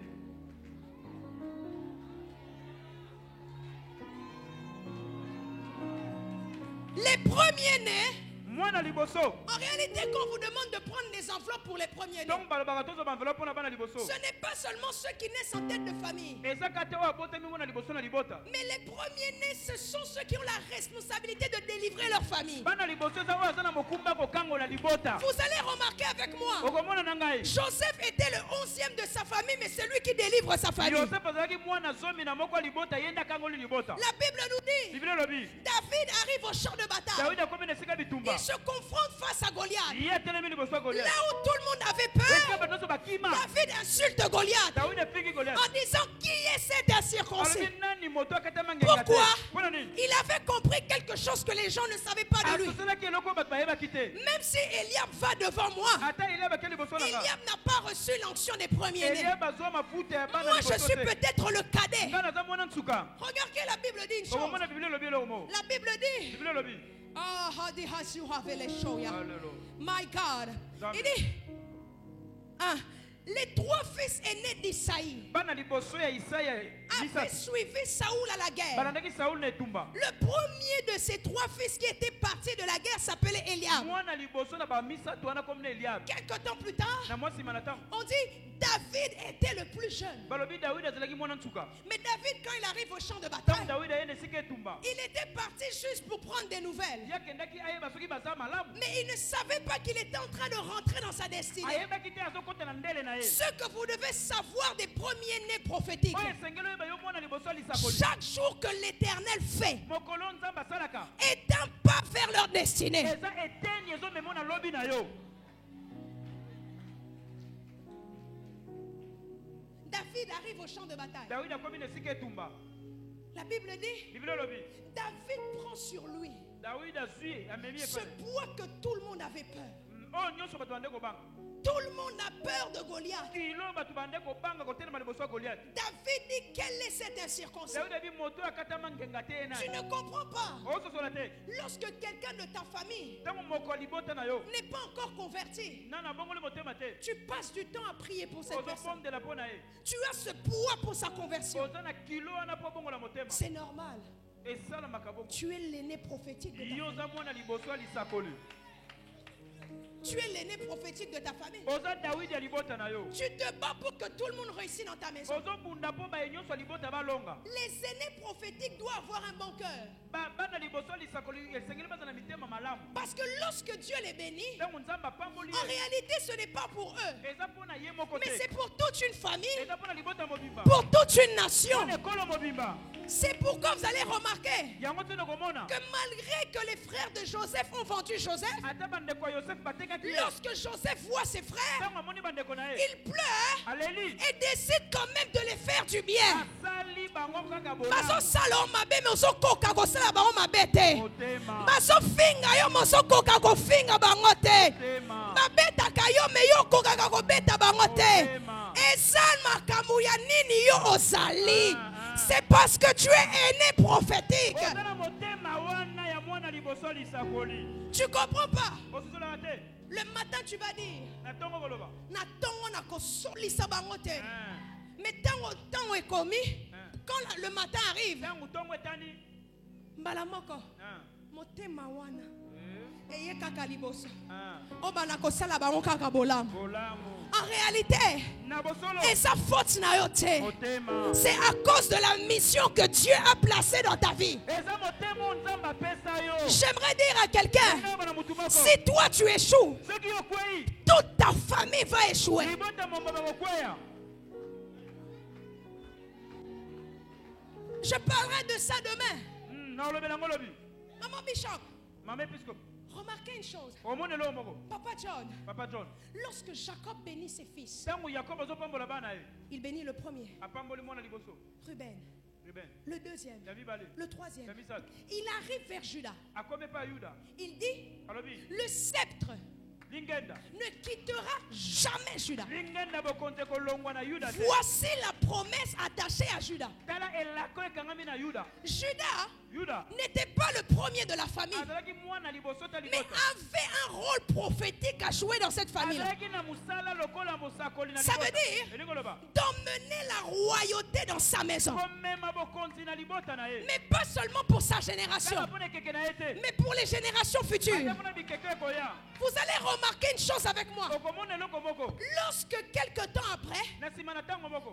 Les premiers-nés, en réalité, quand on vous demande de prendre des enveloppes pour les premiers-nés, ce n'est pas seulement ceux qui naissent en tête de famille. Mais les premiers-nés, ce sont ceux qui ont la responsabilité de délivrer leur famille. Vous allez remarquer avec moi, Joseph était le 11e de sa famille, mais c'est lui qui délivre sa famille. La Bible nous dit, David arrive au champ de bataille. Il se confronte face à Goliath. Là où tout le monde avait peur, David insulte Goliath en disant, qui est cet incirconcis? Pourquoi? Il avait compris quelque chose que les gens ne savaient pas de lui. Même si Eliab va devant moi, Eliab n'a pas reçu l'onction des premiers-nés. Moi, je suis peut-être le cadet. Regardez, la Bible dit une chose. La Bible dit, my God. Il dit, les trois fils aînés d'Isaïe avaient suivi Saoul à la guerre. Le premier de ces trois fils qui était parti de la guerre s'appelait Eliab. Quelque temps plus tard, on dit David était le plus jeune. Mais David, quand il arrive au champ de bataille, il était parti juste pour prendre des nouvelles. Mais il ne savait pas qu'il était en train de rentrer dans sa destinée. Ce que vous devez savoir des premiers-nés prophétiques, chaque jour que l'Éternel fait est un pas vers leur destinée. David arrive au champ de bataille. La Bible dit, David prend sur lui ce poids que tout le monde avait peur. Tout le monde a peur de Goliath. David dit, quel est cet incirconcis? Tu ne comprends pas. Lorsque quelqu'un de ta famille n'est pas encore converti, tu passes du temps à prier pour cette personne. Tu as ce poids pour sa conversion. C'est normal. Tu es l'aîné prophétique de ta famille. Tu es l'aîné prophétique de ta famille. Tu te bats pour que tout le monde réussisse dans ta maison. Les aînés prophétiques doivent avoir un bon cœur. Parce que lorsque Dieu les bénit, en réalité ce n'est pas pour eux, mais c'est pour toute une famille, pour toute une nation. C'est pourquoi vous allez remarquer que malgré que les frères de Joseph ont vendu Joseph, lorsque Joseph voit ses frères, il pleure et décide quand même de les faire du bien. C'est parce que tu es aîné prophétique. Tu comprends pas? Le matin tu vas dire Natongo na kosolisa bangote. Mais tant est commis, quand le matin arrive, Mbalamoko, motema wana. En réalité, et sa faute, c'est à cause de la mission que Dieu a placée dans ta vie. J'aimerais dire à quelqu'un, si toi tu échoues, toute ta famille va échouer. Je parlerai de ça demain. Maman Bishop, remarquez une chose. Papa John, lorsque Jacob bénit ses fils, il bénit le premier, Ruben, le deuxième, le troisième. Il arrive vers Judas. Il dit, le sceptre ne quittera jamais Judas. Voici la promesse attachée à Judas. Judas n'était pas le premier de la famille, mais avait un rôle prophétique à jouer dans cette famille. Ça veut dire d'emmener la royauté dans sa maison, mais pas seulement pour sa génération, mais pour les générations futures. Vous allez remarquer une chose avec moi. Lorsque quelque temps après,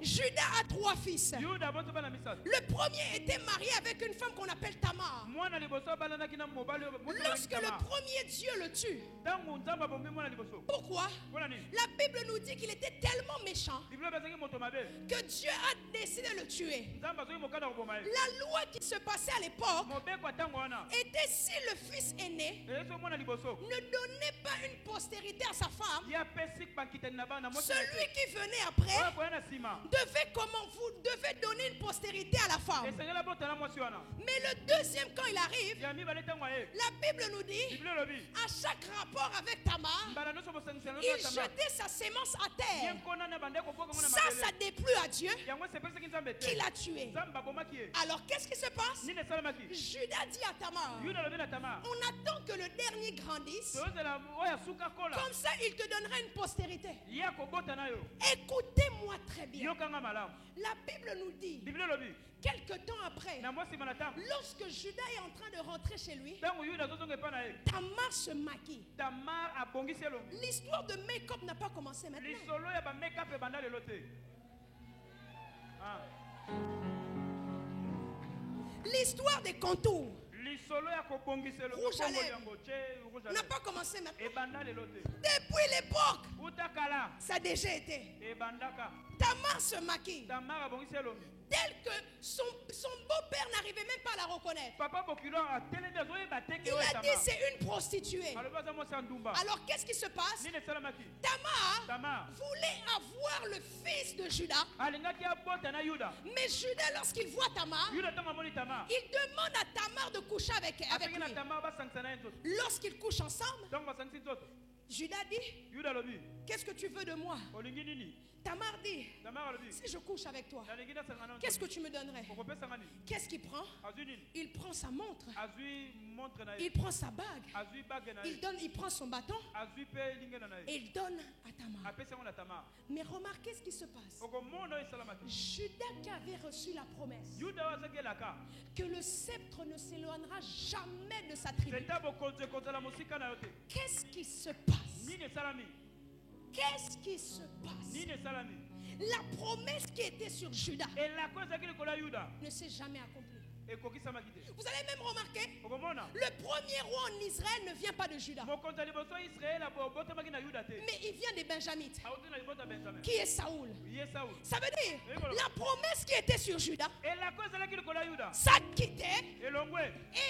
Judas a 3 fils. Le premier était marié avec une femme qu'on appelle Tamar. Lorsque le premier Dieu le tue, pourquoi? La Bible nous dit qu'il était tellement méchant que Dieu a décidé de le tuer. La loi qui se passait à l'époque était, si le fils aîné ne donnait pas une postérité à sa femme, celui qui venait après devait donner une postérité à la femme. Mais le deuxième, quand il arrive, la Bible nous dit, à chaque rapport avec Tamar, il jetait sa sémence à terre. Ça déplut à Dieu, qui l'a tué. Alors qu'est-ce qui se passe? Judas dit à Tamar, on attend que le dernier grandisse, comme ça il te donnera une postérité. Écoutez-moi très bien. La Bible nous dit, quelque temps après, lorsque Judas est en train de rentrer chez lui, Tamar se maquille. L'histoire de make-up n'a pas commencé maintenant. L'histoire des contours, rouge à lèvres, n'a pas commencé maintenant. Depuis l'époque, ça a déjà été. Tamar se maquille. Tel que son beau-père n'arrivait même pas à la reconnaître. Il a dit c'est une prostituée. Alors qu'est-ce qui se passe? Tamar voulait avoir le fils de Judas. Mais Judas, lorsqu'il voit Tamar, il demande à Tamar de coucher avec lui. Lorsqu'ils couchent ensemble, Judas dit, qu'est-ce que tu veux de moi? Tamar dit, si je couche avec toi, qu'est-ce que tu me donnerais? Qu'est-ce qu'il prend? Il prend sa montre, il prend sa bague, il prend son bâton et il donne à Tamar. Mais remarquez ce qui se passe. Judas qui avait reçu la promesse que le sceptre ne s'éloignera jamais de sa tribu. Qu'est-ce qui se passe? Qu'est-ce qui se passe? La promesse qui était sur Judas ne s'est jamais accomplie. Vous allez même remarquer, le premier roi en Israël ne vient pas de Judas, mais il vient des Benjamites, qui est Saoul. Ça veut dire, la promesse qui était sur Judas, ça quittait et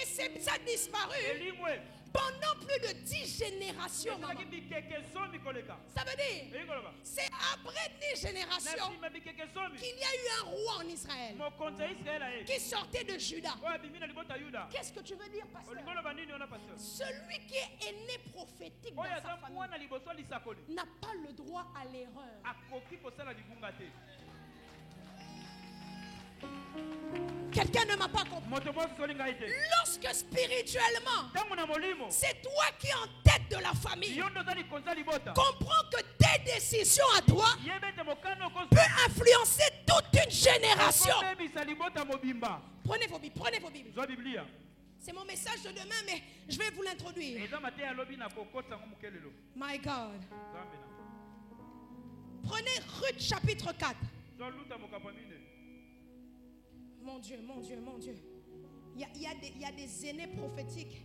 ça a disparu pendant plus de 10 générations. Maman. Ça veut dire, c'est après 10 générations qu'il y a eu un roi en Israël qui sortait de Judas. Qu'est-ce que tu veux dire, pasteur? Celui qui est aîné prophétique dans sa famille n'a pas le droit à l'erreur. Quelqu'un ne m'a pas compris. Lorsque spirituellement, c'est toi qui es en tête de la famille, comprends que tes décisions à toi peuvent influencer toute une génération. Prenez vos Bibles. C'est mon message de demain, mais je vais vous l'introduire. My God. Prenez Ruth chapitre 4. Mon Dieu, mon Dieu, mon Dieu. Il y a des aînés prophétiques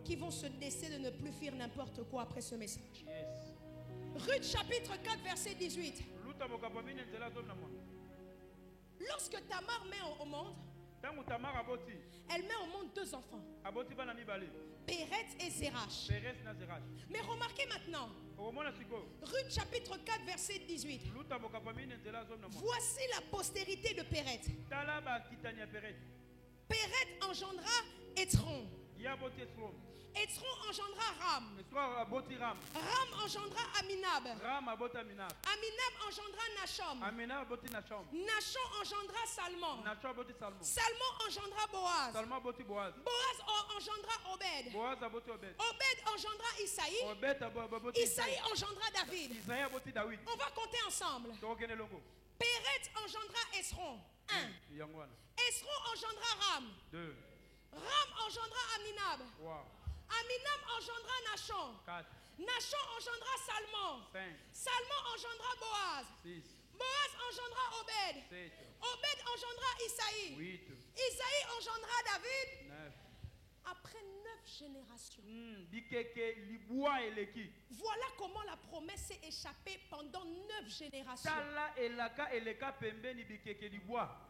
qui vont se décider de ne plus faire n'importe quoi après ce message. Ruth chapitre 4 verset 18. Lorsque Tamar met au monde, elle met au monde 2 enfants, Péret et Zérach. Mais remarquez maintenant, Ruth chapitre 4 verset 18. Voici la postérité de Péret. Péret engendra Étron. Étron engendra Ram. Ram engendra Aminab. Aminab engendra Nachom. Nachom engendra Salmon. Salmon engendra Boaz. Boaz engendra Obed. Obed engendra Isaïe. Isaïe engendra David. On va compter ensemble. Péret engendra Esron. 1. Esron engendra Ram. 2. Ram engendra Aminab. 3. Aminab engendra Nachon. 4. Nachon engendra Salmon. 5. Salmon engendra Boaz. 6. Boaz engendra Obed. 7. Obed engendra Isaïe. 8. Isaïe engendra David. 9. Après 9 générations. Voilà comment la promesse s'est échappée pendant 9 générations.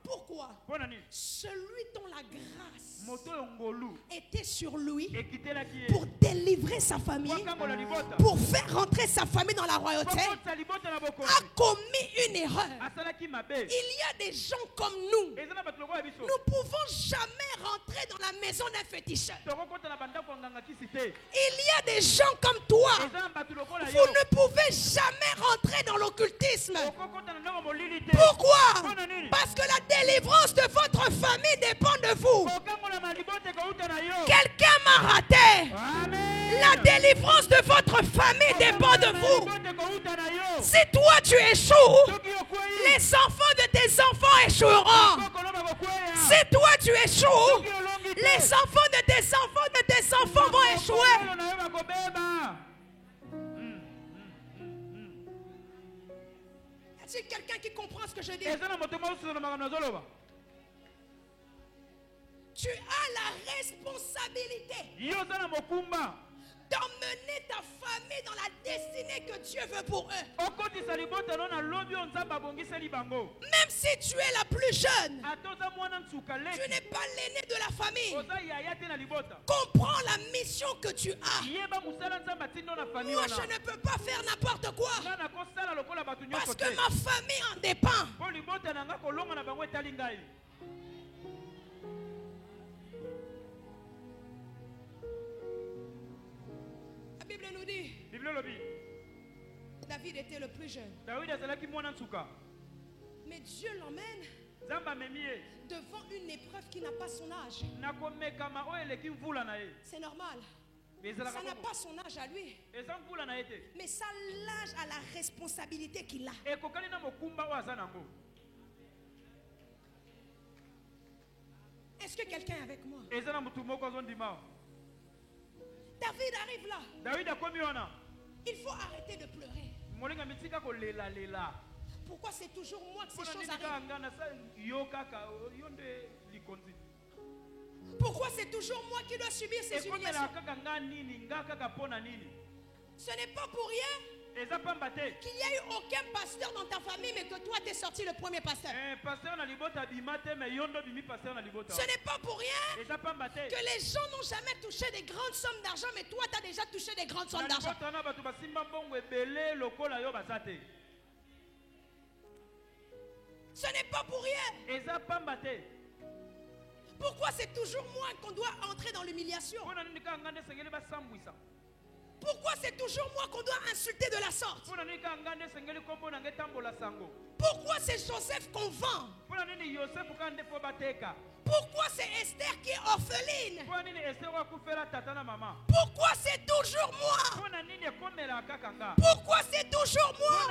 Pourquoi? Celui dont la grâce était sur lui pour délivrer sa famille, pour faire rentrer sa famille dans la royauté, a commis une erreur. Il y a des gens comme nous. Nous ne pouvons jamais rentrer dans la maison d'un féticheur. Il y a des gens comme toi. Vous ne pouvez jamais rentrer dans l'occultisme. Pourquoi? Parce que la délivrance de votre famille dépend de vous. Quelqu'un m'a raté. La délivrance de votre famille dépend de vous. Si toi tu échoues, les enfants de tes enfants échoueront. Si toi tu échoues, les enfants de tes enfants vont échouer. Y a-t-il quelqu'un qui comprend ce que je dis? Tu as la responsabilité d'emmener ta famille dans la destinée que Dieu veut pour eux. Même si tu es la plus jeune, tu n'es pas l'aîné de la famille. Comprends la mission que tu as. Moi, je ne peux pas faire n'importe quoi parce que ma famille en dépend. La Bible nous dit, David était le plus jeune. Mais Dieu l'emmène devant une épreuve qui n'a pas son âge. C'est normal. Ça n'a pas son âge à lui. Mais ça l'âge à la responsabilité qu'il a. Est-ce que quelqu'un est avec moi? David arrive là. Il faut arrêter de pleurer. Pourquoi c'est toujours moi que ces choses arrivent? Pourquoi c'est toujours moi qui dois subir ces humiliations? Ce n'est pas pour rien qu'il n'y a eu aucun pasteur dans ta famille, mais que toi, tu es sorti le premier pasteur. Ce n'est pas pour rien que les gens n'ont jamais touché des grandes sommes d'argent, mais toi, tu as déjà touché des grandes sommes d'argent. Ce n'est pas pour rien. Pourquoi c'est toujours moi qu'on doit entrer dans l'humiliation? Pourquoi c'est toujours moi qu'on doit insulter de la sorte? Pourquoi c'est Joseph qu'on vend? Pourquoi c'est Esther qui est orpheline? Pourquoi c'est toujours moi? Pourquoi c'est toujours moi?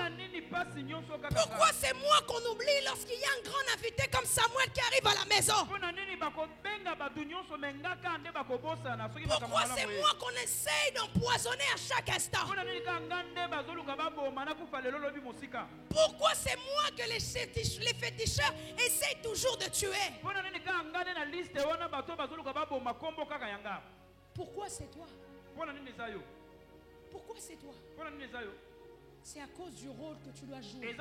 Pourquoi c'est moi qu'on oublie lorsqu'il y a un grand invité comme Samuel qui arrive à la maison? Pourquoi c'est moi qu'on essaye d'empoisonner à chaque instant? Pourquoi c'est moi que les féticheurs essayent toujours de tuer? Pourquoi c'est toi? Pourquoi c'est toi? C'est à cause du rôle que tu dois jouer.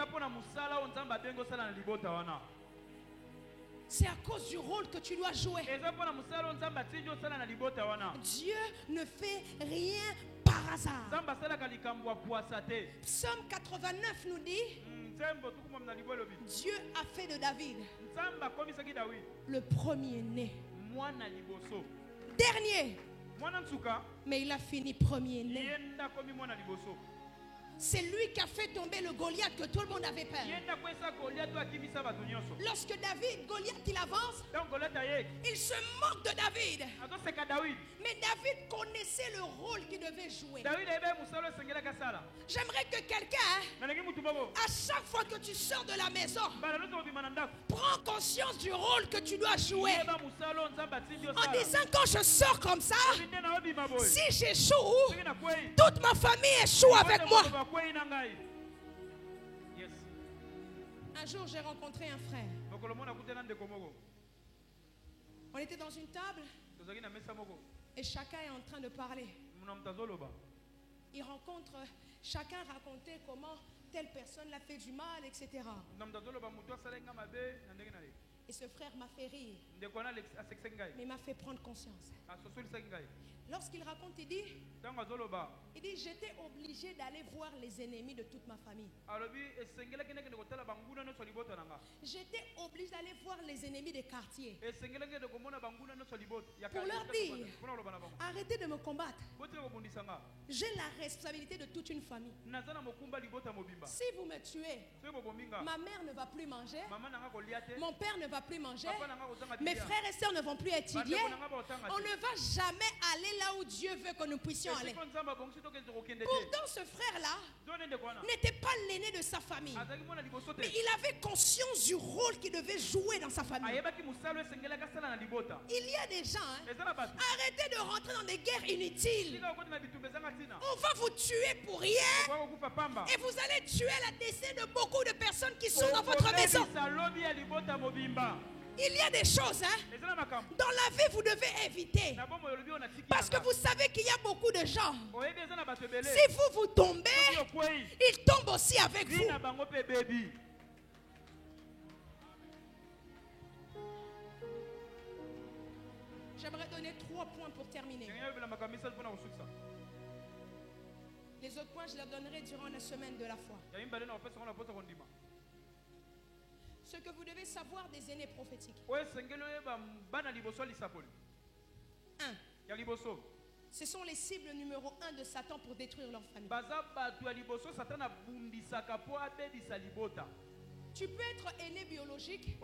C'est à cause du rôle que tu dois jouer. Dieu ne fait rien par hasard. Psaume 89 nous dit, Dieu a fait de David le premier-né, dernier, mais il a fini premier-né. C'est lui qui a fait tomber le Goliath que tout le monde avait peur. Lorsque Goliath il avance, il se moque de David. Mais David connaissait le rôle qu'il devait jouer. J'aimerais que quelqu'un, à chaque fois que tu sors de la maison, prends conscience du rôle que tu dois jouer. En disant, quand je sors comme ça, si j'échoue, toute ma famille échoue avec moi. Un jour, j'ai rencontré un frère. On était dans une table et chacun est en train de parler. Il rencontre, chacun racontait comment telle personne l'a fait du mal, etc. Et ce frère m'a fait rire, mais il m'a fait prendre conscience. Lorsqu'il raconte, il dit, j'étais obligé d'aller voir les ennemis de toute ma famille. J'étais obligé d'aller voir les ennemis des quartiers pour leur dire, arrêtez de me combattre. J'ai la responsabilité de toute une famille. Si vous me tuez, ma mère ne va plus manger, mon père ne va plus manger, mes frères et sœurs ne vont plus étudier. On ne va jamais aller là où Dieu veut que nous puissions aller. Pourtant, ce frère-là n'était pas l'aîné de sa famille, mais il avait conscience du rôle qu'il devait jouer dans sa famille. Il y a des gens, arrêtez de rentrer dans des guerres inutiles. On va vous tuer pour rien et vous allez tuer la destinée de beaucoup de personnes qui sont dans votre maison. Il y a des choses dans la vie vous devez éviter, parce que vous savez qu'il y a beaucoup de gens, si vous tombez, ils tombent aussi avec vous. J'aimerais donner 3 points pour terminer. Les autres points, je les donnerai durant la semaine de la foi. Ce que vous devez savoir des aînés prophétiques. 1. Ce sont les cibles numéro 1 de Satan pour détruire leur famille. Tu peux être aîné biologique et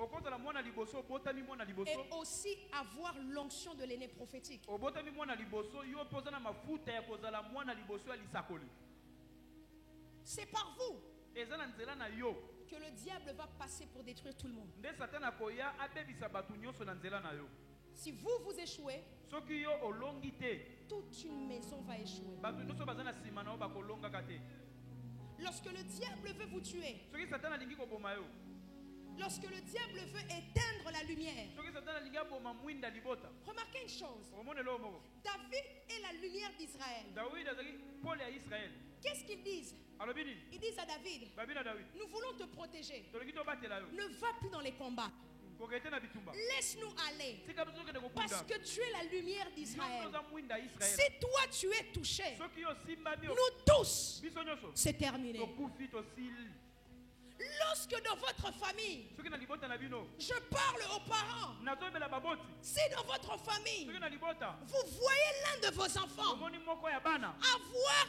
aussi avoir l'onction de l'aîné prophétique. C'est par vous que le diable va passer pour détruire tout le monde. Si vous échouez, toute une maison va échouer. Lorsque le diable veut vous tuer, lorsque le diable veut éteindre la lumière, remarquez une chose. David est la lumière d'Israël. Qu'est-ce qu'ils disent? Ils disent à David, nous voulons te protéger. Ne va plus dans les combats. Laisse-nous aller, parce que tu es la lumière d'Israël. Si toi tu es touché, nous tous, c'est terminé. Lorsque dans votre famille, je parle aux parents, si dans votre famille, vous voyez l'un de vos enfants avoir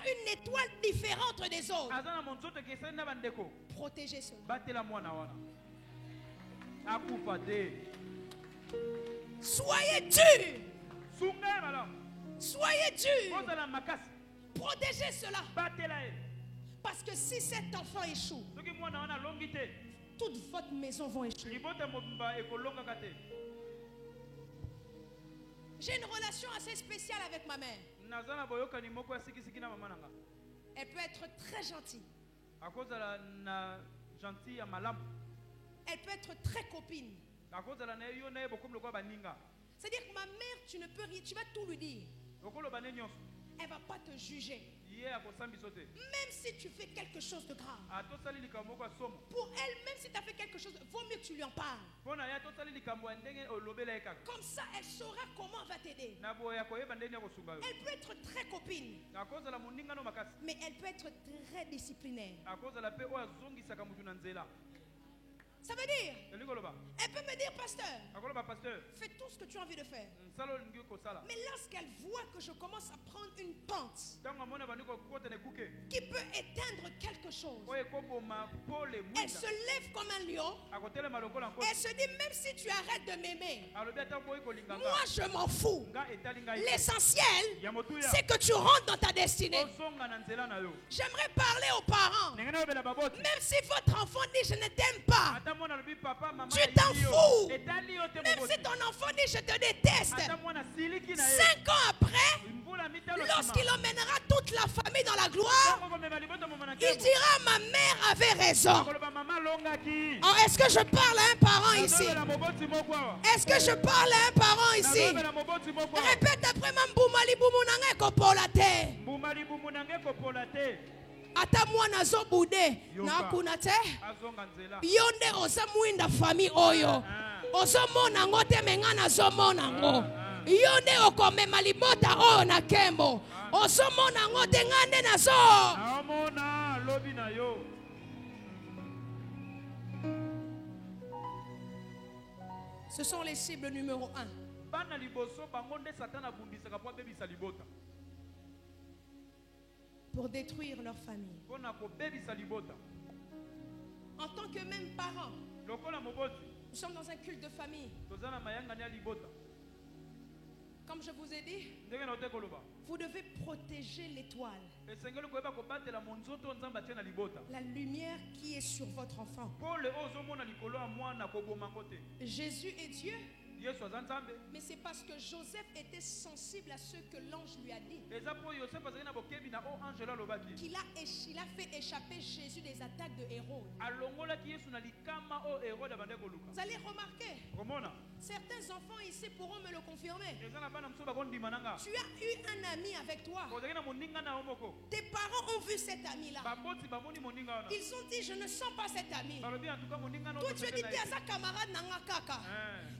une étoile différente des autres, protégez cela. Soyez dur. Soyez dur. Protégez cela. Parce que si cet enfant échoue, toute votre maison va échouer. J'ai une relation assez spéciale avec ma mère. Elle peut être très gentille. Elle peut être très copine. C'est-à-dire que ma mère, tu ne peux rien, tu vas tout lui dire. Elle ne va pas te juger. Même si tu fais quelque chose de grave. Pour elle, même si tu as fait quelque chose, vaut mieux que tu lui en parles. Comme ça, elle saura comment elle va t'aider. Elle peut être très copine. Mais elle peut être très disciplinaire. Ça veut dire, elle peut me dire, pasteur, fais tout ce que tu as envie de faire. Mais lorsqu'elle voit que je commence à prendre une pente qui peut éteindre quelque chose, elle se lève comme un lion. Elle se dit, même si tu arrêtes de m'aimer, moi je m'en fous. L'essentiel, c'est que tu rentres dans ta destinée. J'aimerais parler aux parents. Même si votre enfant dit je ne t'aime pas, tu t'en fous. Même si ton enfant dit je te déteste, 5 ans après, lorsqu'il emmènera toute la famille dans la gloire, il dira ma mère avait raison. Oh, est-ce que je parle à un parent ici? Est-ce que je parle à un parent ici? Répète après moi, Mboumali Boumounange Kopolate. Ata mwana zo bude na kuna te yonde oza muinda fami oyo ozo mona ngote mengana zo mona ngo yonde okomema libota oyo na kembo ozo mona ngote ngande na zo amona lobi na yo. Ce sont les cibles numéro 1. Bana liboso bangonde satana bundisaka po bebisa libota. Pour détruire leur famille. En tant que même parents, nous sommes dans un culte de famille. Comme je vous ai dit, vous devez protéger l'étoile. La lumière qui est sur votre enfant. Jésus est Dieu. Mais c'est parce que Joseph était sensible à ce que l'ange lui a dit qu'il a fait échapper Jésus des attaques de Hérode. Vous allez remarquer, certains enfants ici pourront me le confirmer. Tu as eu un ami avec toi. Tes parents ont vu cet ami-là. Ils ont dit je ne sens pas cet ami. Toi tu as dit tu es un camarade nanga kaka.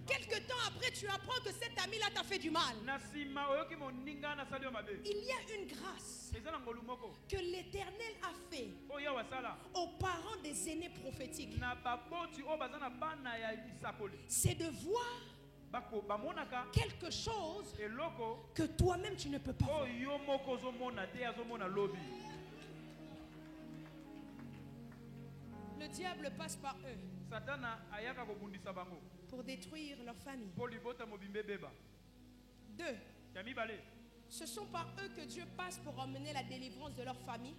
Quelque temps après, tu apprends que cet ami-là t'a fait du mal. Il y a une grâce que l'Éternel a fait aux parents des aînés prophétiques. C'est de voir quelque chose que toi-même tu ne peux pas voir. Le diable passe par eux pour détruire leur famille. 2. Ce sont par eux que Dieu passe pour emmener la délivrance de leur famille.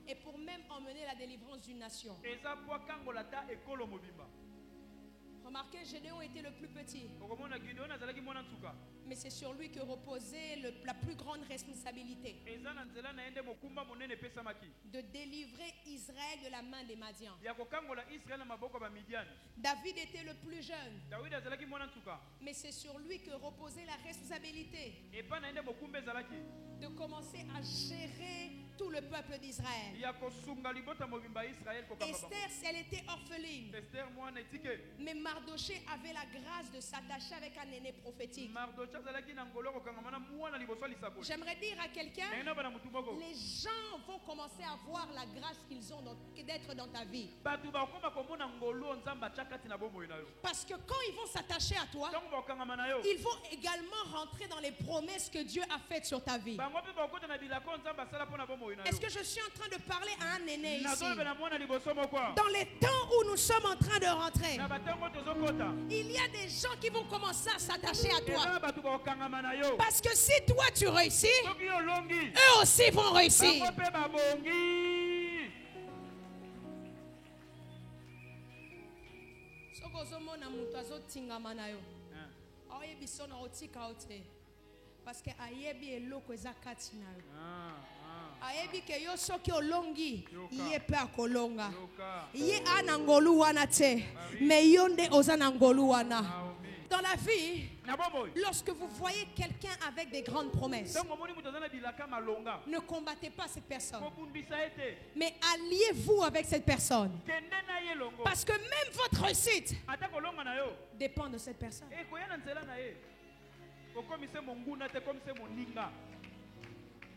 Et pour même emmener la délivrance d'une nation. Remarquez, Gédéon était le plus petit. Mais c'est sur lui que reposait la plus grande responsabilité. De délivrer Israël de la main des Madians. David était le plus jeune. Mais c'est sur lui que reposait la responsabilité de commencer à gérer tout le peuple d'Israël. Esther, elle était orpheline. Mais Mardoché avait la grâce de s'attacher avec un aîné prophétique. J'aimerais dire à quelqu'un, les gens vont commencer à voir la grâce qu'ils ont d'être dans ta vie. Parce que quand ils vont s'attacher à toi, ils vont également rentrer dans les promesses que Dieu a faites sur ta vie. Est-ce que je suis en train de parler à un aîné ici? Dans les temps où nous sommes en train de rentrer, il y a des gens qui vont commencer à s'attacher à toi. Parce que si toi tu réussis, eux aussi vont réussir. parce que ayebi eloko eza kati na yo. Ayebi ke yo soki olongi ye pe akolonga. Ye ana ngolu wana te, mais yo nde oza na ngolu wana. Dans la vie, lorsque vous voyez quelqu'un avec des grandes promesses, ne combattez pas cette personne, mais alliez-vous avec cette personne. Parce que même votre réussite dépend de cette personne.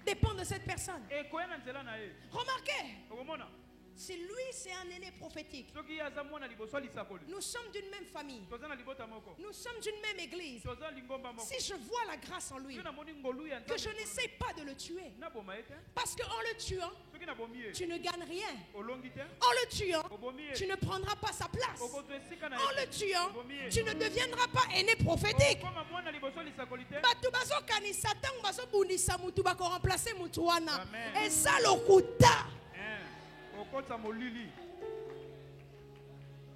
Dépend de cette personne. Remarquez, si lui c'est un aîné prophétique, nous sommes d'une même famille, nous sommes d'une même église. Si je vois la grâce en lui, que je n'essaie pas de le tuer, parce qu'en le tuant tu ne gagnes rien. En le tuant tu ne prendras pas sa place. En le tuant tu ne deviendras pas aîné prophétique. Et ça l'okuta.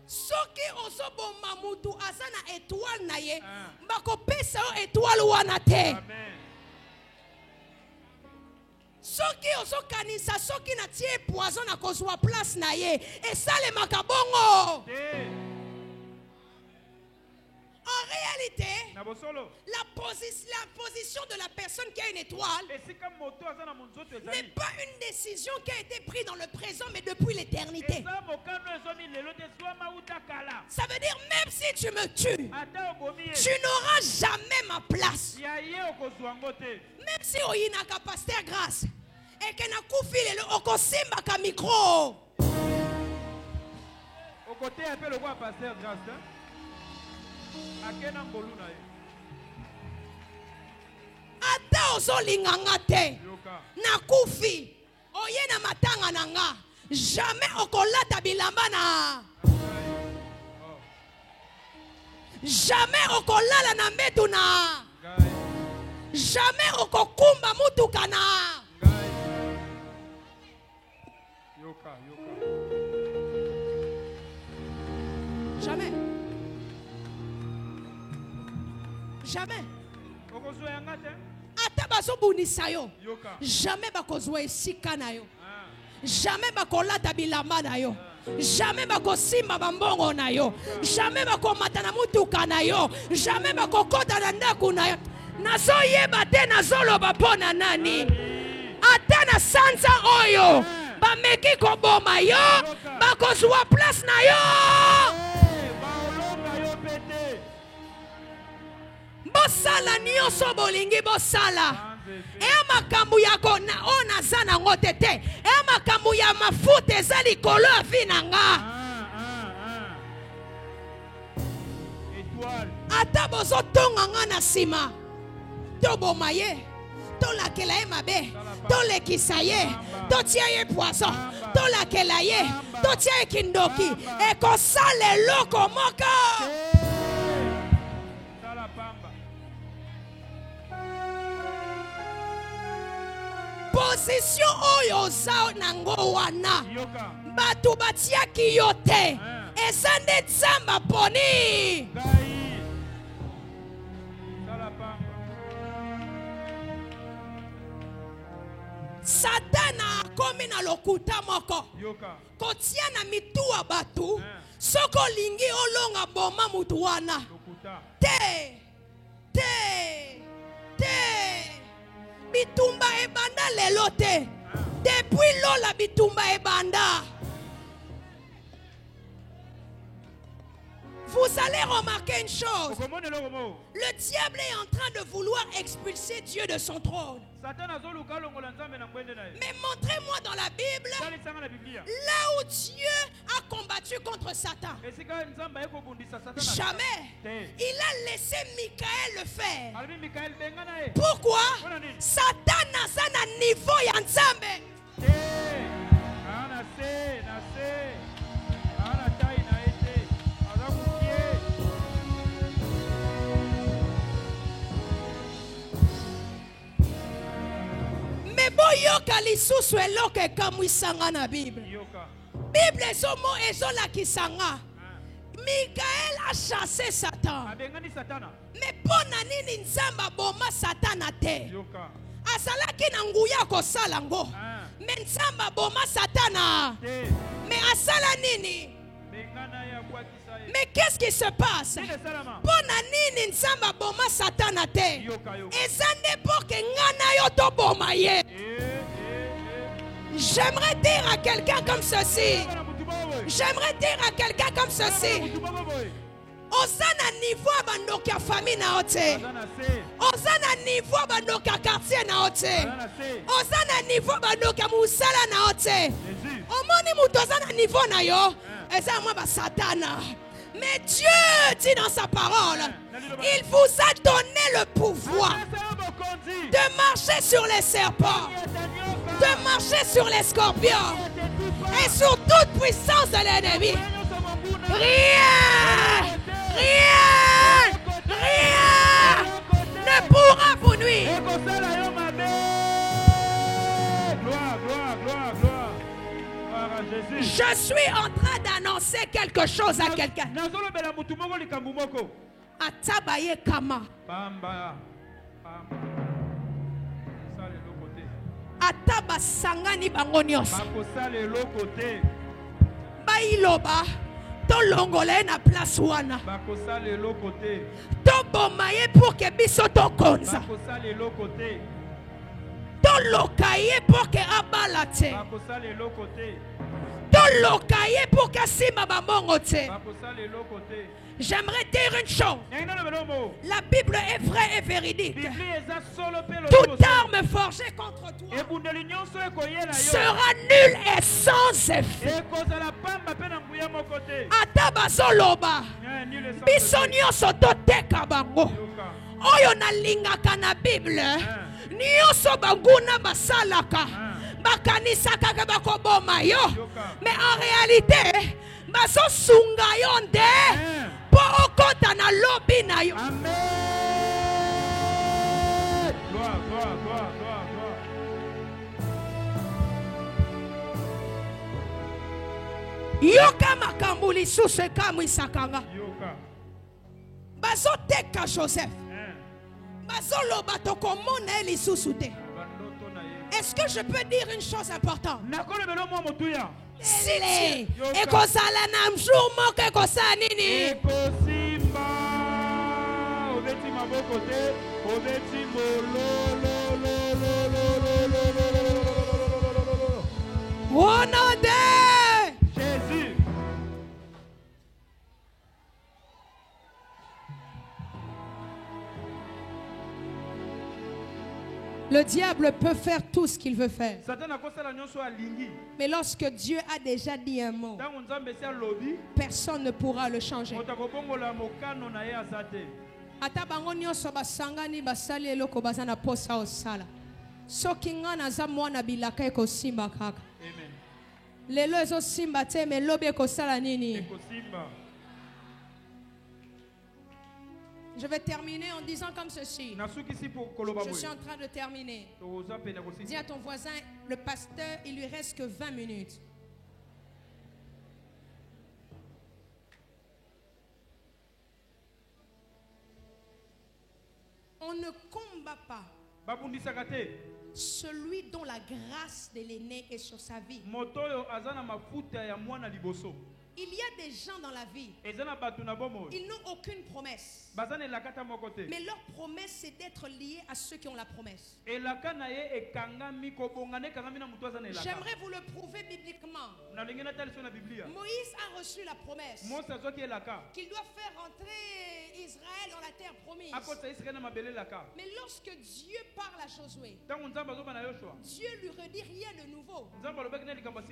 Soki ozoboma mutu azana étoile na ye, bakopesa yo étoile wana te. Soki ozokanisa soki na tie poison na kozwa place na ye, esalemaka bongo. En réalité, la position de la personne qui a une étoile n'est pas une décision qui a été prise dans le présent, mais depuis l'éternité. Ça veut dire, même si tu me tues, tu n'auras jamais ma place. Même si on a une capacité à grâce, et que na kufile le okosimba ka micro. Au côté appelle le roi pasteur grâce. Ata ozolinga te na kufi oye na matanga nanga jamais okolata bilamba na jamais okolala na mbetu na jamais okokumba mutuka na jamais. Jamais. Ata bazobunisa yo. Jamais bakozwa esika na yo. Jamais bakolata bilamba na yo. Jamais bakosimba bambongo na yo. Jamais bakomata na mutuka na yo. Jamais bakokota na ndaku na yo. Nazoyeba te nazoloba pona nani. Ata na sanza oyo bameki koboma yo, bakozwa place na yo. Bosala nyonso bolingi bosala. E makambu yako na ona zana ngote te. E makambu ya mafuta eza likolo ya vi na nga. Ata bozotonga nga na sima, toboma ye, tolakela ye mabe, tolekisa ye, totia ye poison, tolakela ye, totia ye kindoki, ekosala eloko moko. Position oyo za nango wana batu batiaki yo te, eza nde Nzambe poni. Satana akomi na lokuta moko kotia na mituwa batu soko lingi olonga boma mutu wana te bitumba ebanda lelo te. Depuis lola bitumba ebanda. Vous allez remarquer une chose. Le diable est en train de vouloir expulser Dieu de son trône. Mais montrez-moi dans la Bible là où Dieu a combattu contre Satan. Jamais. Il a laissé Michael le faire. Pourquoi? Satan n'a pas un niveau ya Nzambe. Boyoka lisusu eloko ekamwisanga na Bible. Bible ezomo ezolakisanga. Michael a chassé Satan. Abengani Satana. Mais pona nini nzamba boma Satana te. Yoka. Asalaki na nguya kosala ngo. Mais nzamba boma Satana. Mais asala nini? Mais qu'est-ce qui se passe? Pona nini nzamba boma Satana te. Ezande pour que ngana yo to boma ye. J'aimerais dire à quelqu'un comme ceci. J'aimerais dire à quelqu'un comme ceci. Osana niveau bandoki ya famille na ote. Osana niveau bandoki ya quartier na ote. Osana niveau bandoki ya musala na ote. Omoni mutu osana niveau na yo. Eza mwa ba Satana. Mais Dieu dit dans sa parole, il vous a donné le pouvoir de marcher sur les serpents, de marcher sur les scorpions et sur toute puissance de l'ennemi. Rien ne pourra vous nuire. Je suis en train d'annoncer quelque chose à quelqu'un. Atabaye kama. Ataba sangani bango nyonso. Bailoba to longole na place wana. To bomaye pour que biso to konza. To lokaye pour que abalate. To lokaye pour que sima bamongo te. J'aimerais dire une chose. La Bible est vraie et véridique. Toute arme forgée contre toi sera nulle et sans effet. Ataba soloba. Biso nyonso toteka bango. Oyo na lingaka na Bible. Nyonso banguna basalaka. Bakanisaka ka bakoboma yo. Mais en réalité, baso sunga yo nde. Okota na lobi na yo. Amen. Gloire, gloire, gloire, gloire, gloire. Yoka makambu lisusu ekamwisakanga. Bazo teka Joseph. Bazo loba tokomona lisusu te. Est-ce que je peux dire une chose importante? Sile ekosala na mjour moko ekosala nini? Ekosimba obeti maboko te obeti Au nom de Jésus. Le diable peut faire tout ce qu'il veut faire. Mais lorsque Dieu a déjà dit un mot, personne ne pourra le changer. Ata bango nyonso basangani basali eloko bazana posa osala. Soki nga naza mwana bilaka ekosimba kaka. Lelo ezosimba te me lobi ekosala nini? Je vais terminer en disant comme ceci. Je suis en train de terminer. Dis à ton voisin, le pasteur, il lui reste que 20 minutes. On ne combat pas celui dont la grâce de l'aîné est sur sa vie. Il y a des gens dans la vie, ils n'ont aucune promesse. Mais leur promesse, c'est d'être liés à ceux qui ont la promesse. J'aimerais vous le prouver bibliquement. Moïse a reçu la promesse qu'il doit faire entrer Israël dans la terre promise. Mais lorsque Dieu parle à Josué, Dieu lui redit rien de nouveau.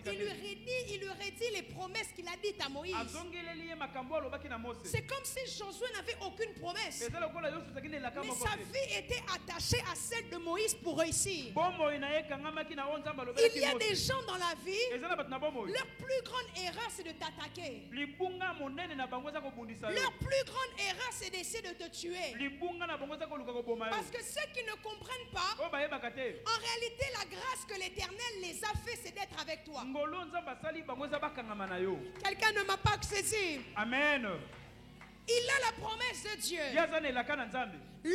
Il lui redit les promesses qu'il a dites à Moïse. C'est comme si Josué n'avait aucune promesse. Mais sa vie était attachée à celle de Moïse pour réussir. Il y a des gens dans la vie, leur plus grande erreur c'est de t'attaquer. Leur plus grande erreur c'est d'essayer de te tuer. Parce que ceux qui ne comprennent pas, en réalité la grâce que l'Éternel les a fait c'est d'être avec toi. Quelqu'un quelqu'un ne m'a pas saisi. Amen. Il a la promesse de Dieu.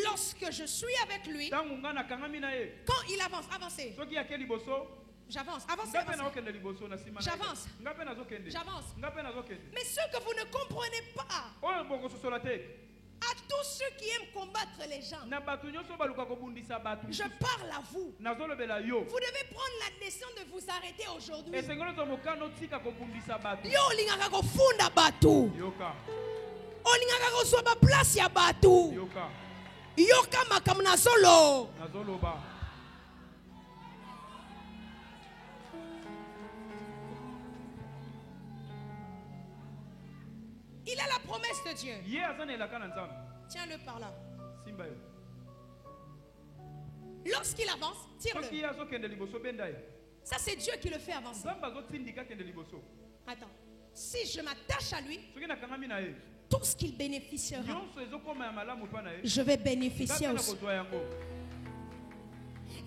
Lorsque je suis avec lui, quand il avance, avancez. J'avance, avancez, avancez. J'avance. Mais ce que vous ne comprenez pas, à tous ceux qui aiment combattre les gens, je parle à vous. Vous devez prendre la décision de vous arrêter aujourd'hui. Yo lingaka kofunda batu. Olingaka kozwa place ya batu. Yoka makambo na solo. Il a la promesse de Dieu. Tiens-le par là. Lorsqu'il avance, tire-le. Ça, c'est Dieu qui le fait avancer. Attends. Si je m'attache à lui, tout ce qu'il bénéficiera, je vais bénéficier aussi.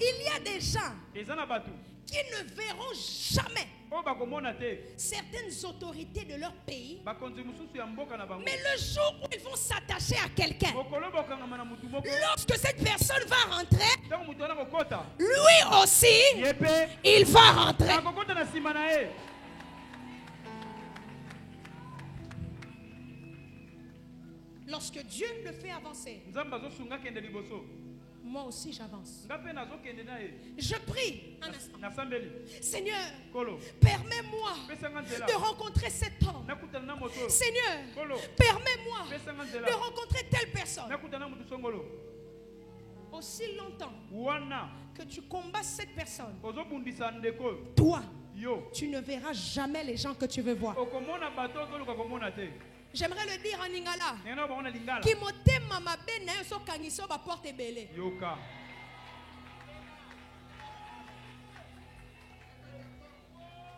Il y a des gens qui ne verront jamais certaines autorités de leur pays, mais le jour où ils vont s'attacher à quelqu'un, lorsque cette personne va rentrer, lui aussi, il va rentrer. Lorsque Dieu le fait avancer, moi aussi j'avance. Je prie un instant. Seigneur, permets-moi de rencontrer cet homme. Seigneur, permets-moi de rencontrer telle personne. Aussi longtemps que tu combats cette personne, toi, tu ne verras jamais les gens que tu veux voir. J'aimerais le dire en lingala. Qui motema mabe na yo so kangiso ba porte belé. Yoka.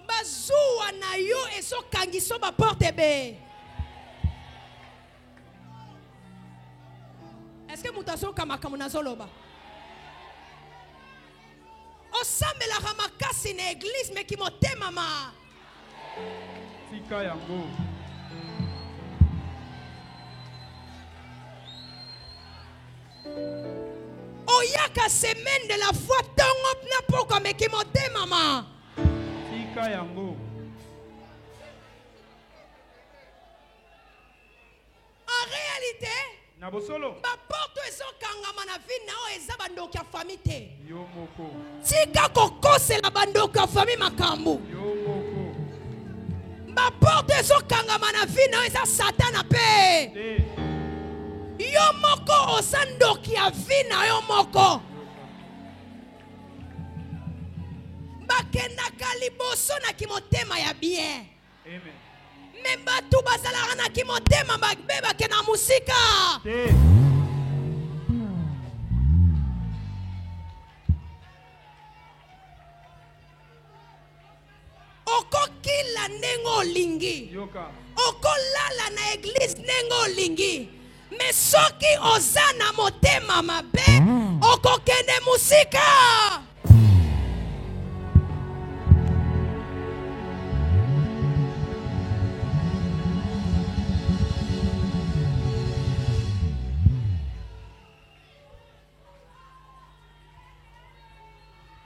Bazuwa na yo eso kangiso ba porte belé. Est-ce que mutaso kama kamuna zoloba? Osame la ramakasi na église mais qui motema ma. Tika yango. Oyaka semaine de la foi tongo na poko meki mote mama. Tika yango. En réalité, na bosolo. Ba porto ezo kangama na vie na o eza bandoki ya famille te. Yo moko. Tika kokose la bandoki ya famille makambu. Yo moko. Ba porto ezo kangama na vie na o eza satana pe. Yo moko osandoki ya vina yo moko. Bakendaka liboso na kimotema ya bien. Amen. Me batu bazalaka na kimotema babebake na musika. Okokila ndenge olingi. Okolala na église ndenge olingi. Mais soki ozana motema mabe okokende musika.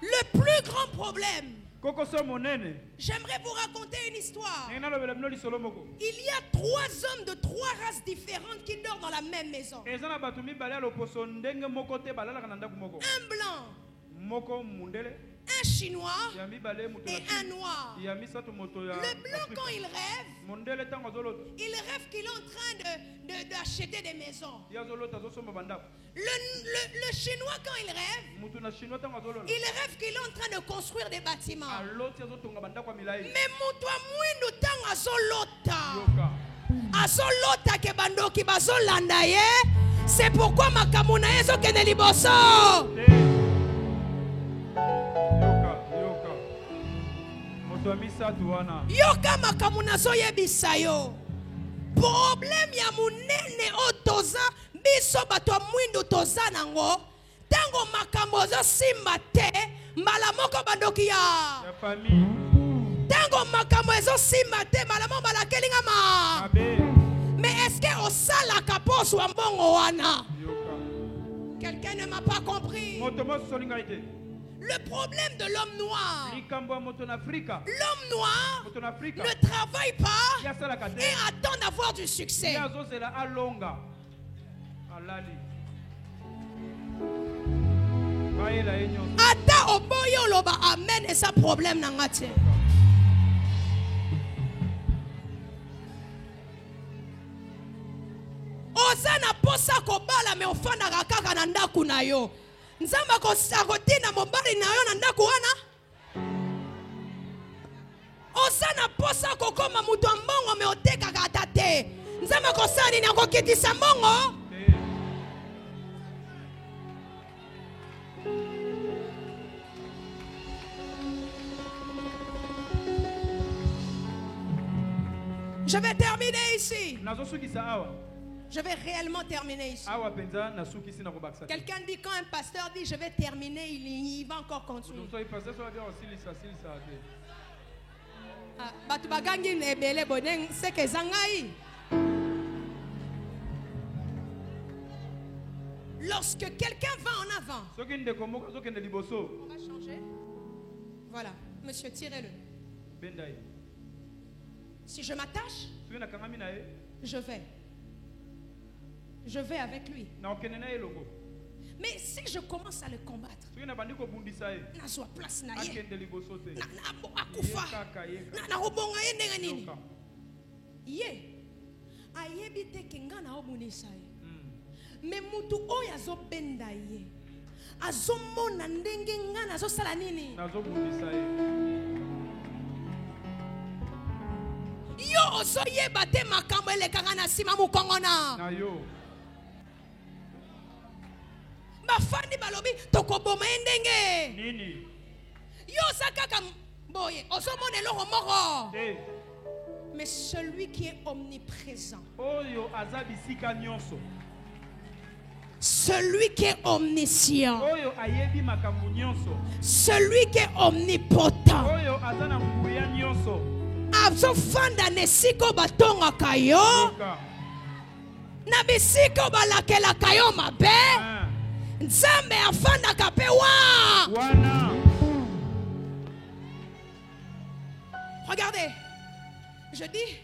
Le plus grand problème, j'aimerais vous raconter une histoire. Il y a 3 hommes de 3 races différentes qui dorment dans la même maison. Un blanc, un chinois et un noir. Le blanc, quand il rêve qu'il est en train d'acheter des maisons. Le chinois, quand il rêve qu'il est en train de construire des bâtiments. Mais mutua mwindu tango azolota ke bandoki bazolanda ye. C'est pourquoi makamuna yezo kene liboso. Yoka makamuna zo yebisa yo. Problème ya munene otoza biso bato mwindu toza nango. Tango makambo zo simba te mbala moko bandoki ya famille. Tango Mais est-ce que au sala kapos ou ambongo wana? Quelqu'un ne m'a pas compris. Le problème de l'homme noir. L'homme noir ne travaille pas et attend d'avoir du succès. Ata oboyo loba amen et ça problème nangate. Ozana posa kobala me ofanda kaka na ndaku na yo. Nzamba ko sakotina mobali na yo na ndaku wana. Ozana posa kokoma mutu ambongo me oteka kata te. Nzamba ko sani na kokitisa mbongo. Je vais terminer ici. Je vais réellement terminer ici. Quelqu'un dit quand un pasteur dit je vais terminer, il va encore continuer. Lorsque quelqu'un va en avant, on va changer. Voilà, monsieur, tirez-le. Si je m'attache, je vais avec lui. Mais si je commence à le combattre, mais mutu oyo azobenda ye azomona ndenge ngana azosala nini yo ozoyeba te makambo elekaka na nsima mokongona bafandi balobi tokoboma ye ndenge yo oza kaka boye ozomona eloko moko mais celui qui est omniprésent, celui qui est omniscient, celui qui est omnipotent, azofanda nesiko batonga kayo na bisiko balakela kayo mabe nzambe afanda kape wana. Regardez, je dis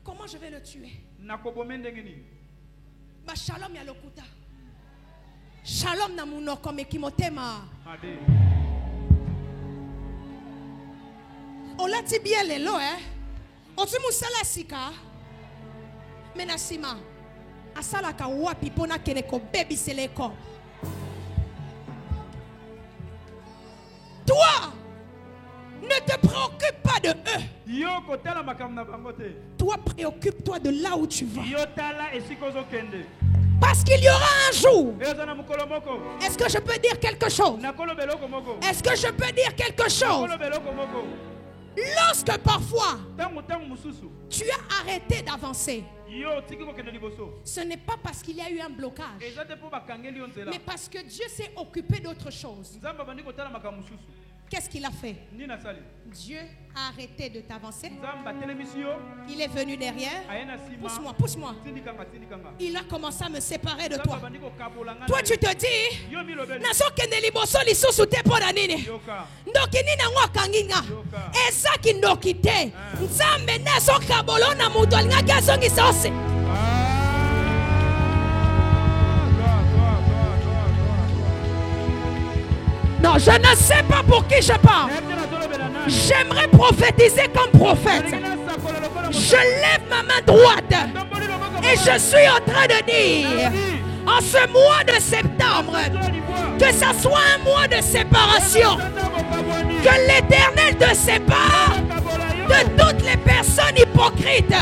comment je vais le tuer. Ba shalom ya lokuta. Shalom na munoko mekimotema. Olati bien lelo oti musala sika menasima asala ka wapi pona keneko baby seleko. Toi ne te préoccupe pas de eux. Toi préoccupe-toi de là où tu vas. Parce qu'il y aura un jour. Est-ce que je peux dire quelque chose? Est-ce que je peux dire quelque chose? Lorsque parfois tu as arrêté d'avancer, ce n'est pas parce qu'il y a eu un blocage, mais parce que Dieu s'est occupé d'autre chose. Qu'est-ce qu'il a fait? Dieu a arrêté de t'avancer. Il est venu derrière. Pousse-moi, pousse-moi. Il a commencé à me séparer de toi. Toi tu te dis non, je ne sais pas pour qui je parle. J'aimerais prophétiser comme prophète. Je lève ma main droite et je suis en train de dire, en ce mois de septembre, que ça soit un mois de séparation, que l'Éternel te sépare de toutes les personnes hypocrites,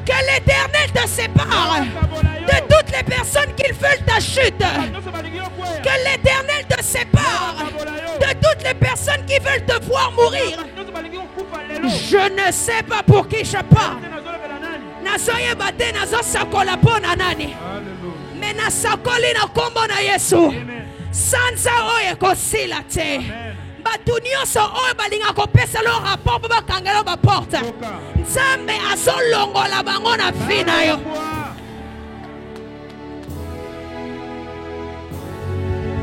que l'Éternel te sépare de toutes les personnes qui veulent ta chute, que l'Éternel te sépare de toutes les personnes qui veulent te voir mourir. Je ne sais pas pour qui je parle. Mais nasakoli na kombo na Yesu. Sansa oye kosila te. Batu nyonso oyo balinga kopesa lo rapport po bakangela ba porte. Nzambe azolongola bango na vie na yo.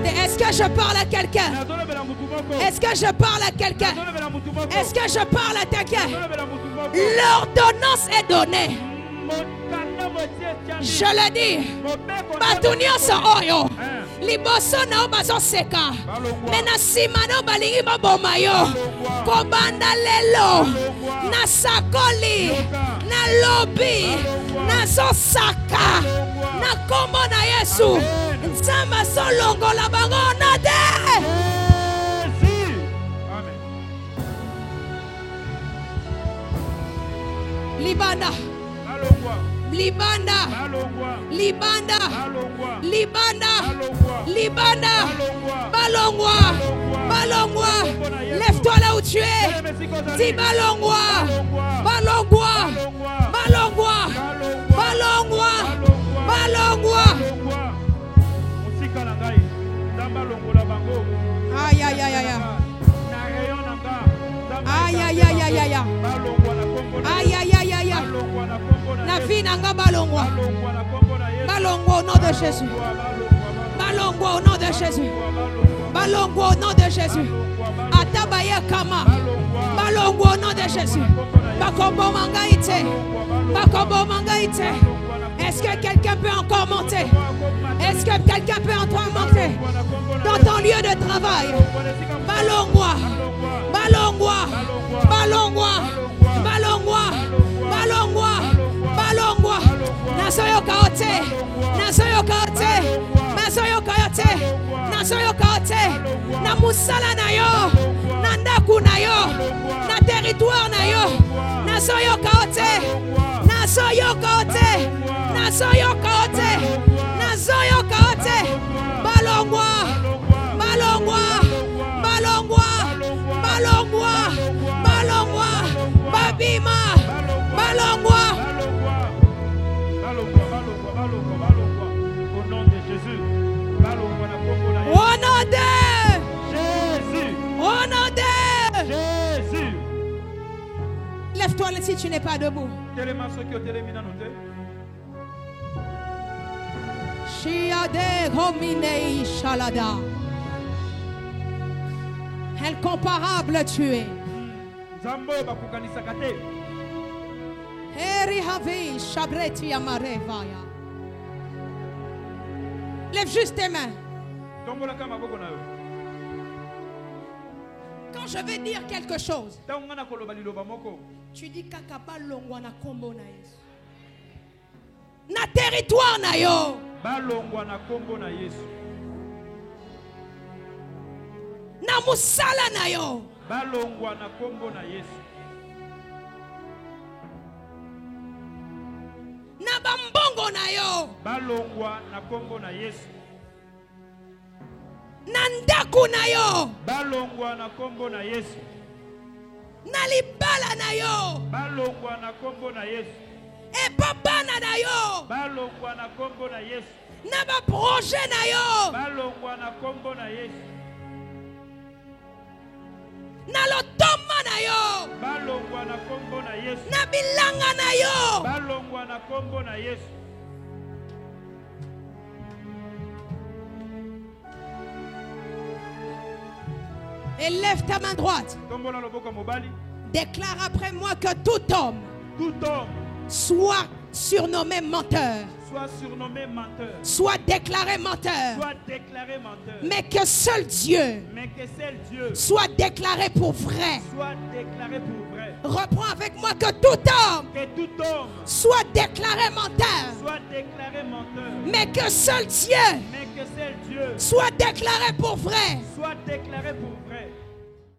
Est-ce que je parle à quelqu'un? Est-ce que je parle à quelqu'un? Est-ce que je parle à quelqu'un? L'ordonnance est donnée. Je le dis. Batu nyonso oyo liboso na o bazo seka me na sima na balingi baboma yo kobanda lelo na sakoli na lobi na zosaka na kombo na Yesu nzambe azolongola bango na te. Libanda Libanda, Libanda, Libanda, Libanda, Balongwa, Balongwa, lève-toi là où tu es, dis Balongwa, Balongwa, Balongwa, Balongwa, Balongwa. Aïe aïe aïe aïe. Aïe aïe aïe aïe aïe. Aïe aïe aïe aïe. La vie n'a pas balongwa. Balongwa au nom de Jésus. Balongwa au nom de Jésus. Balongwa au nom de Jésus. Atabaye kama. Balongwa au nom de Jésus. Bakombo mangaite. Bakombo mangaite. Est-ce que quelqu'un peut encore monter? Est-ce que quelqu'un peut encore monter dans ton lieu de travail? Balongwa. Balongwa. Balongwa. Balongwa. Balongwa. Balongwa. Nasoyo kaote. Nasoyo kaote. Nasoyo kaote. Nasoyo kaote. Na musala na yo. Na ndaku na yo. Na territoire na yo. Nasoyo kaote. Nasoyo kaote. Nasoyo kaote. Nasoyo kaote. Balongwa. Balongwa. Balongwa. Balongwa. Balongwa. Babima. Balongwa. Au nom de Jésus. Au nom de Jésus. Au nom de Jésus. Lève-toi si tu n'es pas debout. Shiade homine shalada. Incomparable tu es. Eri havi shabreti amarevaya. Lève juste tes mains. Quand je vais dire quelque chose, tu dis kakaba longwa na kombo na Yesu. Na territoire na yo. Balongwa na kombo na Yesu. Na musala na yo. Balongwa na kombo na Yesu. Na bambongo na yo. Balongwa na kombo na Yesu. Na ndaku na yo. Balongwa na kombo na Yesu. Na libala na yo. Balongwa na kombo na Yesu. E babana na yo. Balongwa na kombo na Yesu. Na ba projet na yo. Balongwa na kombo na Yesu. Na lotoma na yo. Balongwa na kombo na Yesu. Na bilanga na yo. Balongwa na kombo na Yesu. Et lève ta main droite. Déclare après moi que tout homme soit surnommé menteur. Soit surnommé menteur. Soit déclaré menteur. Soit déclaré menteur. Mais que seul Dieu. Mais que seul Dieu. Soit déclaré pour vrai. Soit déclaré pour vrai. Reprends avec moi que tout homme. Que tout homme. Soit déclaré menteur. Soit déclaré menteur. Mais que seul Dieu. Mais que seul Dieu. Soit déclaré pour vrai. Soit déclaré pour vrai.